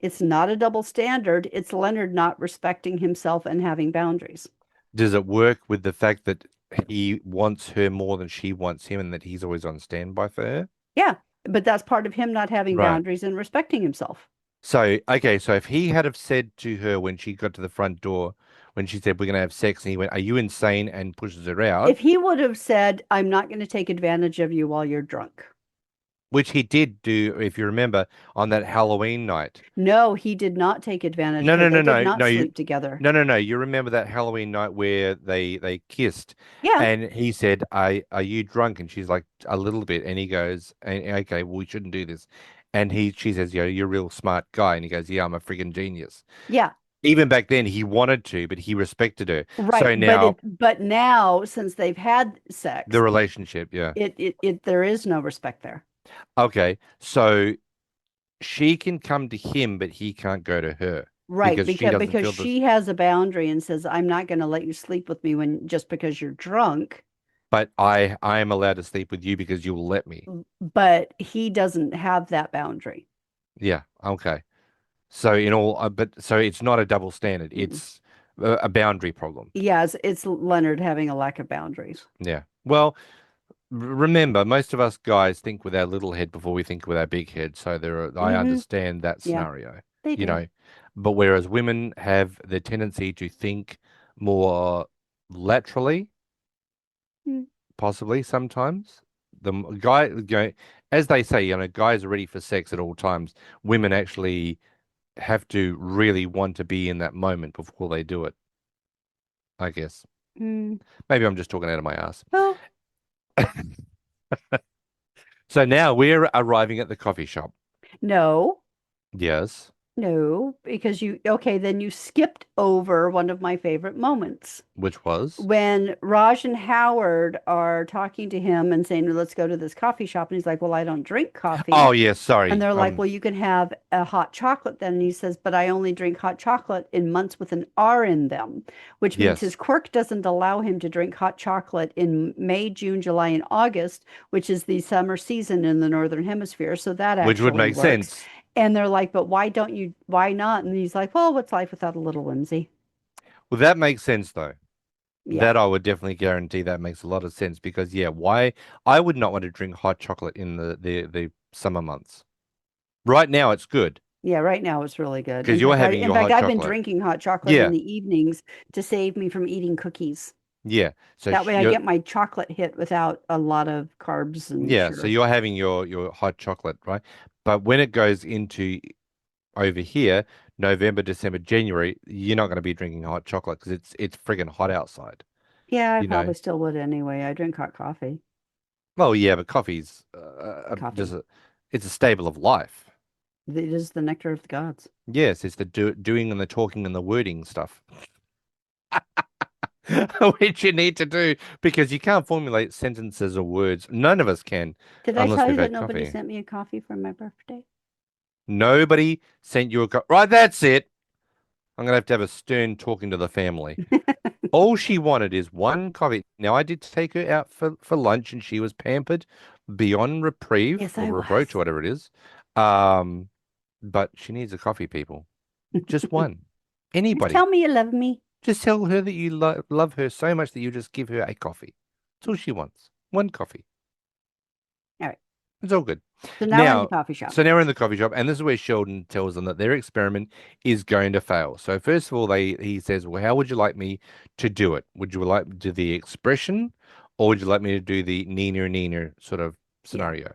It's not a double standard. It's Leonard not respecting himself and having boundaries. Does it work with the fact that he wants her more than she wants him and that he's always on standby for her? Yeah, but that's part of him not having Right. boundaries and respecting himself. So, okay, so if he had have said to her when she got to the front door, when she said, we're going to have sex, and he went, are you insane? And pushes her out, If he would have said, I'm not going to take advantage of you while you're drunk. which he did do, if you remember, on that Halloween night. No, he did not take advantage of No, her. no, They no, did no, not no, sleep together. no. You remember that Halloween night where they kissed, Yeah, and he said, are you drunk? And she's like, a little bit. And he goes, okay, well, we shouldn't do this. And she says, you're a real smart guy. And he goes, yeah, I'm a freaking genius. yeah, Even back then, he wanted to, but he respected her. right. So now But now, since they've had the sex, relationship, yeah. there is no respect there. Okay, so she can come to him, but he can't go to her Right, because she doesn't because feel this. she has a boundary and says, I'm not going to let you sleep with me when just because you're drunk. But I am allowed to sleep with you because you'll let me. But he doesn't have that boundary. Yeah, okay. So but so it's not a double standard. Mm. It's a boundary problem. Yeah, it's Leonard having a lack of boundaries. Yeah. Well, remember, most of us guys think with our little head before we think with our big head. So I Hmm. understand that Yeah, scenario, they you do. know. But whereas women have the tendency to think more laterally, Mm. possibly sometimes. Guy, as they say, guys are ready for sex at all times. Women actually have to really want to be in that moment before they do it, I guess. Mm. Maybe I'm just talking out of my ass. Well, So now we're arriving at the coffee shop. no. Yes, No, because okay, then you skipped over one of my favorite moments. which was? When Raj and Howard are talking to him and saying, let's go to this coffee shop. And he's like, well, I don't drink Oh, coffee. yes, And sorry. they're like, well, you can have a hot chocolate then. And he says, but I only drink hot chocolate in months with an R in them, which means Yes, his quirk doesn't allow him to drink hot chocolate in May, June, July, and August, which is the summer season in the Northern Hemisphere. So that which would actually make works. sense. And they're like, but why not? And he's like, well, what's life without a little whimsy? Well, that makes sense though. Yeah. That I would definitely guarantee that makes a lot of sense because yeah, why I would not want to drink hot chocolate in the summer months. Right now it's good Yeah, right now it's really good. because you're having In your fact, hot I've been chocolate. drinking hot chocolate in Yeah, the evenings to save me from eating cookies. yeah. So That way I get my chocolate hit without a lot of carbs and yeah, so sugar. you're having your hot chocolate, right? But when it goes into over here, November, December, January, you're not going to be drinking hot chocolate because it's friggin' hot outside, Yeah, I you know. probably still would anyway. I drink hot coffee. Well, yeah, but coffee's just Coffee. it's a staple of life. It is the nectar of the gods. Yes, it's the doing and the talking and the wording stuff, which you need to do because you can't formulate sentences or words. None of us can Did I unless tell you we've that had nobody coffee. sent me a coffee for my birthday? Nobody sent you a right. That's it. I'm gonna have to have a stern talking to the family. All she wanted is one coffee. Now, I did take her out for lunch and she was pampered beyond reprieve Yes, or I reproach or was. whatever it is. Um, but she needs a coffee, people. Just one. Just tell Anybody. me you love me. Just tell her that you love her so much that you just give her a coffee. That's all she wants. One coffee. All right. It's all good. So now we're in the Now, coffee shop. so now we're in the coffee shop, and this is where Sheldon tells them that their experiment is going to fail. So first of all, he says, "Well, how would you like me to do it? Would you like to do the expression, or would you like me to do the neener neener sort of Yeah. scenario?"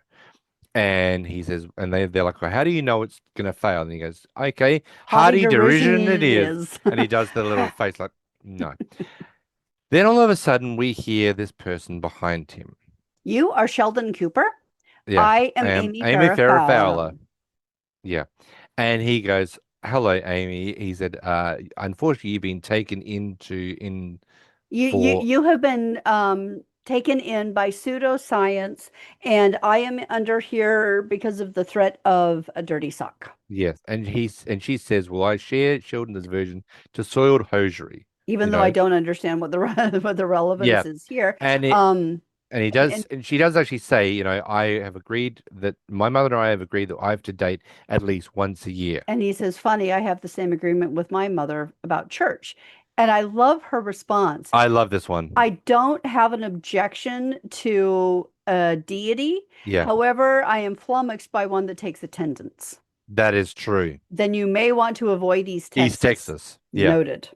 And he says, and they're like, "Well, how do you know it's going to fail?" And he goes, "Okay, Haughty hearty derision derision it it is." is. And he does the little face like, "No." Then all of a sudden, we hear this person behind him. You are Sheldon Cooper. Yeah, I I am am Amy Amy Farrah Farrah Fowler. Fowler. Yeah. And he goes, "Hello, Amy." He said, unfortunately, you've been taken in for You have been taken in by pseudoscience, and I am under here because of the threat of a dirty sock. yes." And she says, "Well, I share Sheldon's version to soiled hosiery, Even you though I know? don't understand what the what the Yeah. relevance is here. And it Um, And he And does, and she does actually say, you know, I have agreed that my mother and I have agreed that I have to date at least once a year. and he says, funny, I have the same agreement with my mother about church. And I love her response. I love this one. I don't have an objection to a deity. Yeah, However, I am flummoxed by one that takes attendance. that is true. Then you may want to avoid East East Texas. Texas. Yeah. Noted.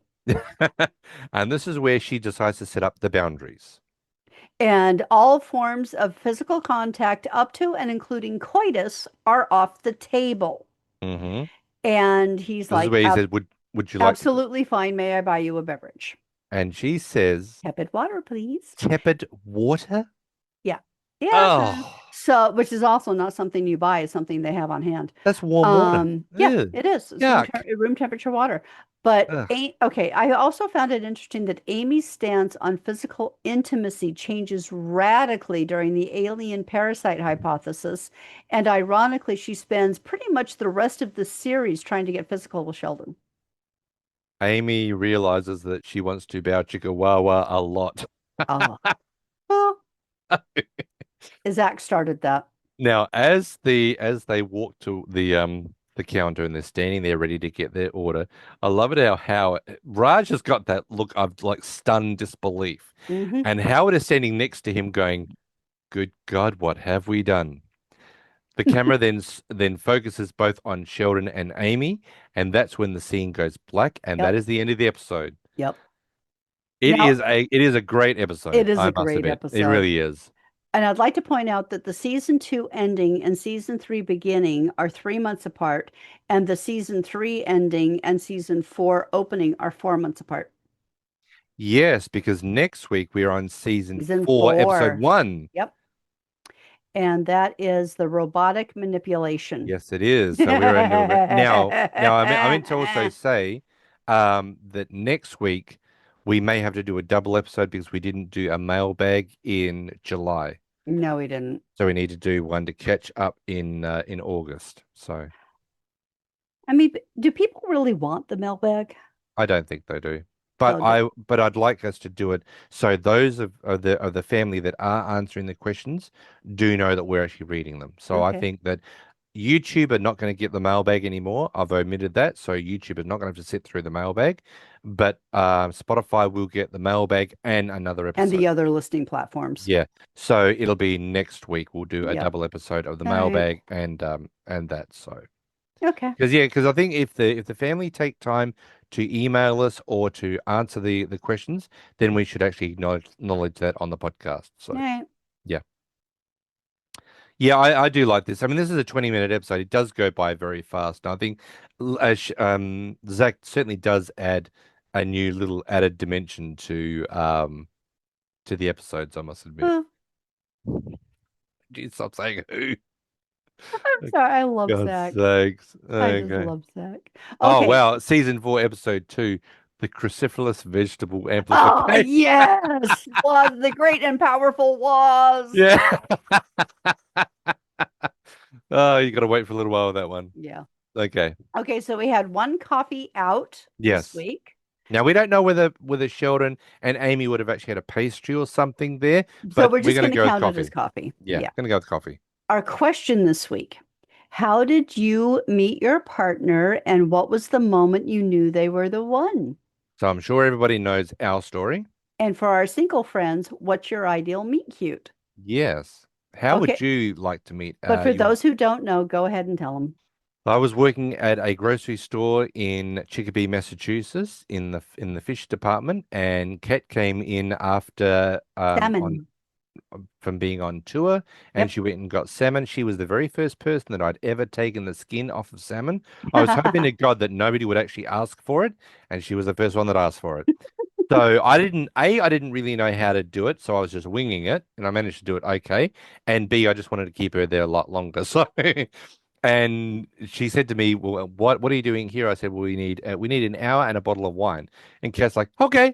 And this is where she decides to set up the boundaries. And all forms of physical contact up to and including coitus are off the table. Hmm. And he's This is like, where he says, would you like to? absolutely fine. May I buy you a beverage? And she says, Tepid water, please. tepid water? Yeah. Yeah. Oh, So, which is also not something you buy, it's something they have on hand. that's warm water. Yeah, Ew, it is. It's yuck. room temperature water. But Ugh. okay, I also found it interesting that Amy's stance on physical intimacy changes radically during the alien parasite hypothesis. And ironically, she spends pretty much the rest of the series trying to get physical with Sheldon. Amy realizes that she wants to bow chickawawa a lot. Oh, well, Zach started that. Now, as they walk to the counter and they're standing there ready to get their order, I love it how Raj has got that look of like stunned disbelief, Hmm. and Howard is standing next to him going, "Good God, what have we done?" The camera then focuses both on Sheldon and Amy, and that's when the scene goes black, and that Yep. is the end of the episode. Yep. It Now, is a great it episode, is I a must great admit. It episode. really is. And I'd like to point out that the season two ending and season three beginning are 3 months apart, and the season three ending and season four opening are 4 months apart. Yes, because next week we're on season Season 4, episode four. 1. Yep. And that is the robotic manipulation. Yes, it is. So we're in the now. I meant to also say that next week we may have to do a double episode because we didn't do a mailbag in July, No, we didn't. so we need to do one to catch up in August. So I mean, do people really want the mailbag? I don't think they do, but So, the, I'd like us to do it so those of the family that are answering the questions do know that we're actually reading them. So I okay. think that YouTube are not going to get the mailbag anymore. I've omitted that. So YouTube is not going to have to sit through the mailbag, but Spotify will get the mailbag and another And episode. the other listing platforms. Yeah. So it'll be next week. We'll do a Yep. double episode of the All right. mailbag and that. So Okay. because I think if the family take time to email us or to answer the questions, then we should actually acknowledge that on the podcast. So All right. yeah. Yeah, I do like this. I mean, this is a 20-minute episode. It does go by very fast. And I think Zach certainly does add a new little added dimension to the episodes, I must admit. Well, Geez, stop saying who. I'm sorry. I love God's Zach. sakes. I just Okay. love Zach. Oh, Okay. wow. Season 4, episode 2, the cruciferous vegetable Oh, amplification. yes. Was the great and powerful was. Yeah. Oh, you got to wait for a little while with that one. Yeah. Okay. Okay, so we had one coffee out this Yes. week. Now we don't know whether Sheldon and Amy would have actually had a pastry or something there, So but we're we're just going going to to go with count it as coffee. coffee. Yeah, Yeah. going to go with coffee. Our question this week: how did you meet your partner, and what was the moment you knew they were the one? So I'm sure everybody knows our story. And for our single friends, what's your ideal meet cute? Yes. How would Okay, you like to meet but for your? those who don't know, go ahead and tell them. I was working at a grocery store in Chicopee, Massachusetts, in the fish department, and Kat came in after on Salmon. from being on tour, and Yep. she went and got salmon. She was the very first person that I'd ever taken the skin off of salmon. I was hoping to God that nobody would actually ask for it, and she was the first one that asked for it. So I didn't really know how to do it, so I was just winging it, and I managed to do it okay. And B, I just wanted to keep her there a lot longer. So, and she said to me, "Well, what are you doing here?" I said, "Well, we need an hour and a bottle of wine." And Kat's like, "Okay."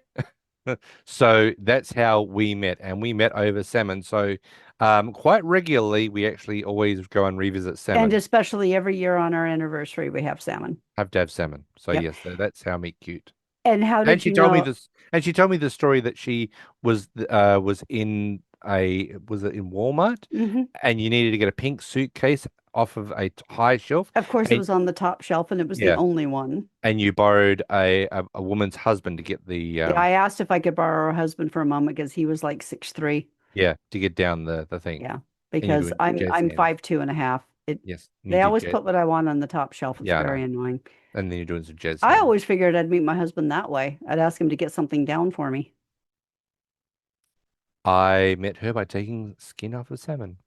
So that's how we met, and we met over salmon. So, quite regularly, we actually always go and revisit And salmon. especially every year on our anniversary, we have salmon. Have to have salmon. So Yep. yes, that's how meet cute. And how And did she you told me know? this, and she told me the story that she was in was it in Walmart, Hmm. and you needed to get a pink suitcase off of a high shelf, Of course, it and was on the top shelf, and it was the yeah, only one. and you borrowed a woman's husband to get the Yeah, I asked if I could borrow her husband for a moment because he was like 6'3". yeah, to get down the thing, Yeah, and you're because doing I'm jazz hands. 5'2.5". Yes, you They did always jazz. put what I want on the top shelf. It's Yeah, I know. very annoying. And then you're doing some jazz I hands. always figured I'd meet my husband that way. I'd ask him to get something down for me. I met her by taking skin off a salmon.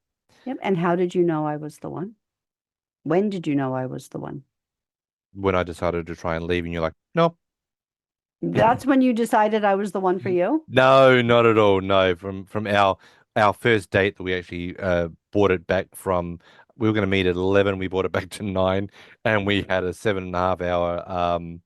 Yep. And how did you know I was the one? When did you know I was the one? When I decided to try and leave, and you're like, no. That's when you decided I was the one for you? No, not at all. No, from our first date that we actually bought it back from. We were going to meet at 11. We bought it back to 9, and we had a 7.5 hour Coffee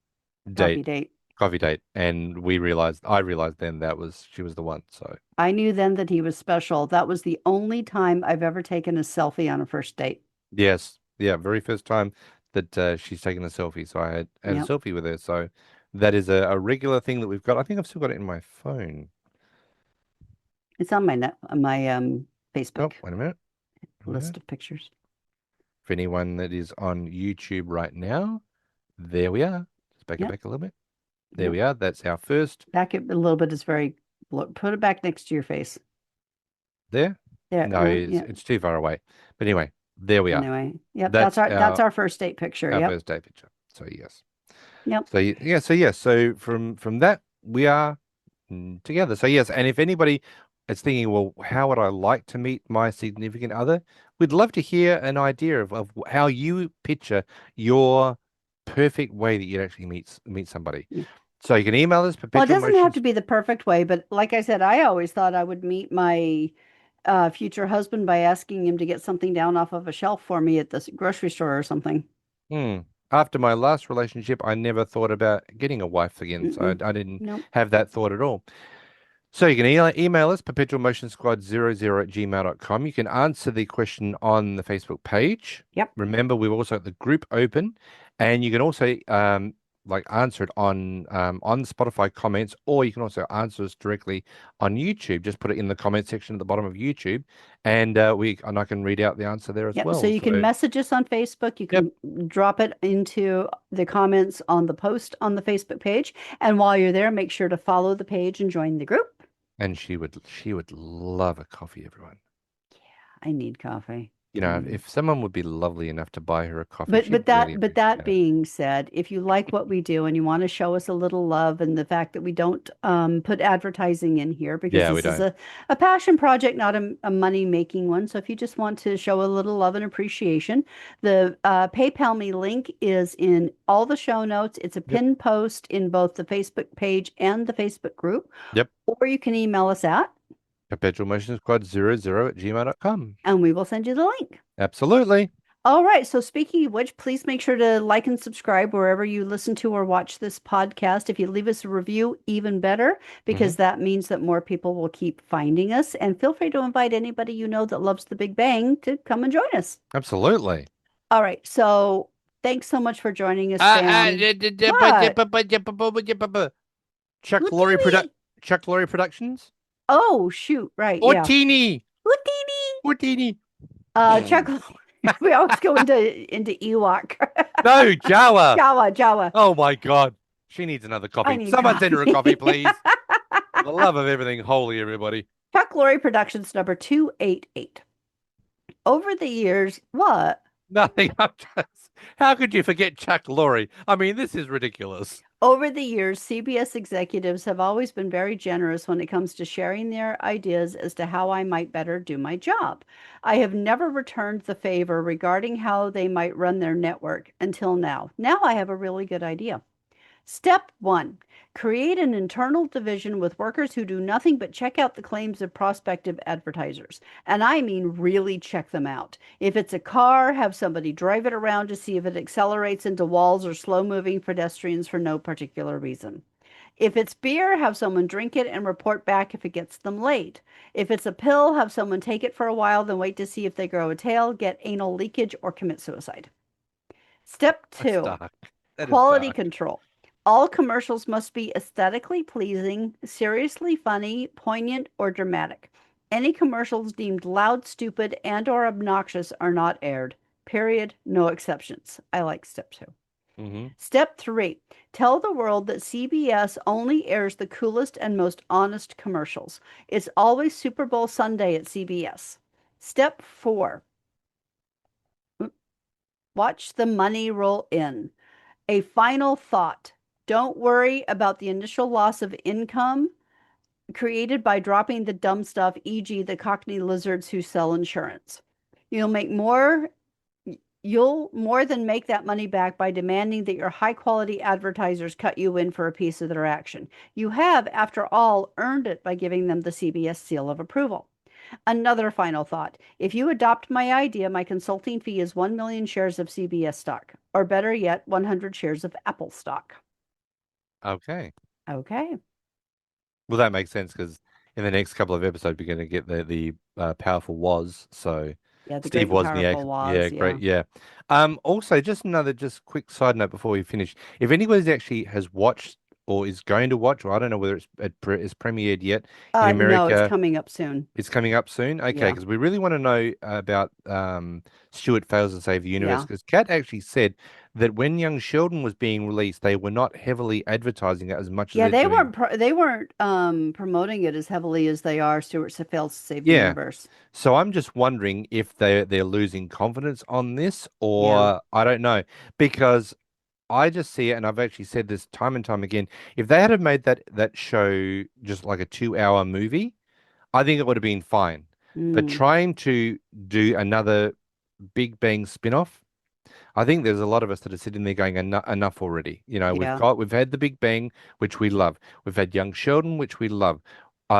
date, date. coffee date, and I realized then that she was the one. So I knew then that he was special. That was the only time I've ever taken a selfie on a first date. yes, yeah, very first time that she's taken a selfie. So I had a Yep. selfie with her. So that is a regular thing that we've got. I think I've still got it in my phone. It's on my Oh, Facebook wait a minute. Here we go. list of pictures. For anyone that is on YouTube right now, there we are. Just back it Yep. back a little bit. There Yep. we are. That's our first. Back it a little bit is very look, put it back next to your face. There. There. No, Yeah. it's too far away. But anyway, there we are. Anyway. Yep. That's That's our first date picture. our Yep. first day picture. So yes. Yep. So yeah. So yes. So from that we are together. So yes. And if anybody is thinking, well, how would I like to meet my significant other? We'd love to hear an idea of how you picture your perfect way that you'd actually meet somebody. Yeah. So you can email us Well, it perpetual doesn't have to motions. be the perfect way, but like I said, I always thought I would meet my future husband by asking him to get something down off of a shelf for me at the grocery store or something. Hmm. After my last relationship, I never thought about getting a wife again, so Mm-mm. I didn't Nope. have that thought at all. So you can email us, perpetualmotionsquad00@gmail.com. You can answer the question on the Facebook page. Yep. Remember, we've also got the group open, and you can also like answer it on Spotify comments, or you can also answer us directly on YouTube. Just put it in the comment section at the bottom of YouTube, and I can read out the answer there as Yep. So well. you can message us on Facebook. You Yep. can drop it into the comments on the post on the Facebook page. And while you're there, make sure to follow the page and join the group. And she would love a coffee, everyone. I need coffee. You know, if someone would be lovely enough to buy her a coffee, But she'd but really that but appreciate that it. being said, if you like what we do and you want to show us a little love and the fact that we don't put advertising in here because Yeah, we this is don't. a passion project, not a money making one. So if you just want to show a little love and appreciation, the PayPal me link is in all the show notes. It's a Yep. pinned post in both the Facebook page and the Facebook group. Yep. Or you can email us at perpetualmotionsquad00@gmail.com. and we will send you the link. Absolutely. All right. So speaking of which, please make sure to like and subscribe wherever you listen to or watch this podcast. If you leave us a review, even better, because that means that more people will keep finding us. And feel free to invite anybody you know that loves the Big Bang to come and join us. Absolutely. All right. So thanks so much for joining us, Sam. What? Chuck What do Lorre you mean? Chuck Lorre Productions. Oh, shoot. Right. Yeah. Ortini. Houdini. Ortini. Chuck. We always go into Ewok. No, Jawa. Jawa. Oh my God. She needs another I coffee. need Someone send her a coffee. coffee, please. For the love of everything holy, everybody. Chuck Lorre Productions number 288. Over the years, what? Nothing. How could you forget Chuck Lorre? I mean, this is ridiculous. Over the years, CBS executives have always been very generous when it comes to sharing their ideas as to how I might better do my job. I have never returned the favor regarding how they might run their network until now. Now I have a really good idea. Step 1. Create an internal division with workers who do nothing but check out the claims of prospective advertisers. And I mean really check them out. If it's a car, have somebody drive it around to see if it accelerates into walls or slow-moving pedestrians for no particular reason. If it's beer, have someone drink it and report back if it gets them late. If it's a pill, have someone take it for a while, then wait to see if they grow a tail, get anal leakage, or commit suicide. Step 2. Dark. That is Quality dark. control. All commercials must be aesthetically pleasing, seriously funny, poignant, or dramatic. Any commercials deemed loud, stupid, and/or obnoxious are not aired. Period. No exceptions. I like step 2. Mm-hmm. Step 3. Tell the world that CBS only airs the coolest and most honest commercials. It's always Super Bowl Sunday at CBS. Step 4. Watch the money roll in. A final thought. Don't worry about the initial loss of income created by dropping the dumb stuff, e.g., the Cockney lizards who sell insurance. You'll more than make that money back by demanding that your high quality advertisers cut you in for a piece of their action. You have, after all, earned it by giving them the CBS seal of approval. Another final thought. If you adopt my idea, my consulting fee is 1 million shares of CBS stock, or better yet, 100 shares of Apple stock. Okay. Okay. Well, that makes sense because in the next couple of episodes, we're going to get the powerful was. So Yeah, the Steve great and Wozniak. powerful Yeah, was, great. yeah. Yeah. Also, just another quick side note before we finish. If anybody actually has watched or is going to watch, or I don't know whether it's premiered yet in No, it's America. coming up soon. It's coming up soon. Okay, Yeah. because we really want to know about Stuart Fails to Save the Universe. Yeah. Because Kat actually said that when young Sheldon was being released, they were not heavily advertising it as much as Yeah, they're doing. they weren't promoting it as heavily as they are Stuart Fails to Save the Yeah. Universe. So I'm just wondering if they're losing confidence on this, Yeah. or I don't know, because I just see it, and I've actually said this time and time again. If they had have made that show just like a 2 hour movie, I think it would have been fine. But Mm, trying to do another Big Bang spin-off, I think there's a lot of us that are sitting there going, enough already. You know, yeah. we've had the Big Bang, which we love. We've had Young Sheldon, which we love. We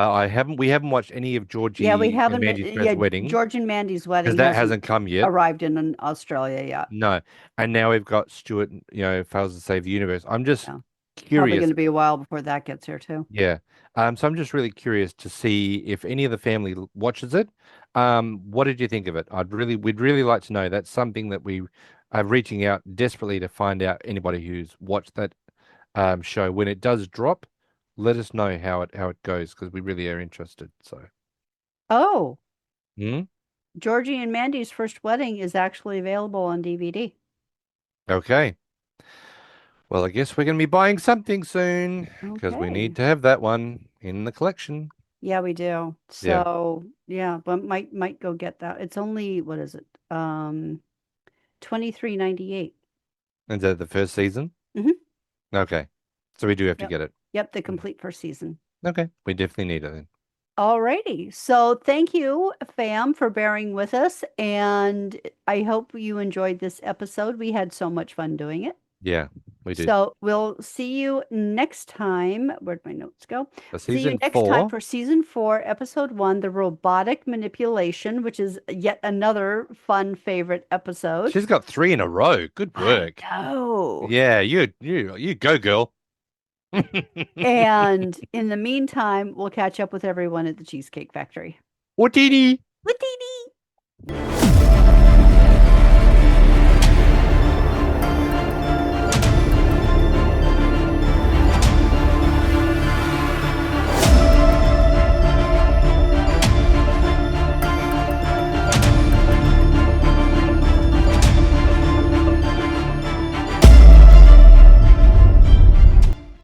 haven't watched any of Yeah, we Georgie and haven't. Mandy's first wedding George and Mandy's because wedding that hasn't hasn't come yet. arrived in Australia yet. No. And now we've got Stuart, Fails to Save the Universe. I'm just Yeah. Probably going curious. to be a while before that gets here too. Yeah. So I'm just really curious to see if any of the family watches it. What did you think of it? We'd really like to know. That's something that we are reaching out desperately to find out anybody who's watched that show. When it does drop, let us know how it goes because we really are interested. So, Oh, hmm? Georgie and Mandy's first wedding is actually available on DVD. Okay. Well, I guess we're going to be buying something soon because we Okay. need to have that one in the collection. Yeah, we do. Yeah. So, yeah, but might go get that. It's only, what is it? 23.98. Is that the first season? Mm-hmm. Okay. So we do have to Yep. get it. Yep, the complete first season. Okay. We definitely need it then. Alrighty. So thank you, fam, for bearing with us. And I hope you enjoyed this episode. We had so much fun doing it. Yeah, we did. So we'll see you next time. Where'd my notes go? For See you season next time 4. for season 4, episode 1, the robotic manipulation, which is yet another fun favorite episode. She's got 3 in a row. Good work. I know. Yeah, you go, girl. And in the meantime, we'll catch up with everyone at the Cheesecake Factory. What did he? What dee dee?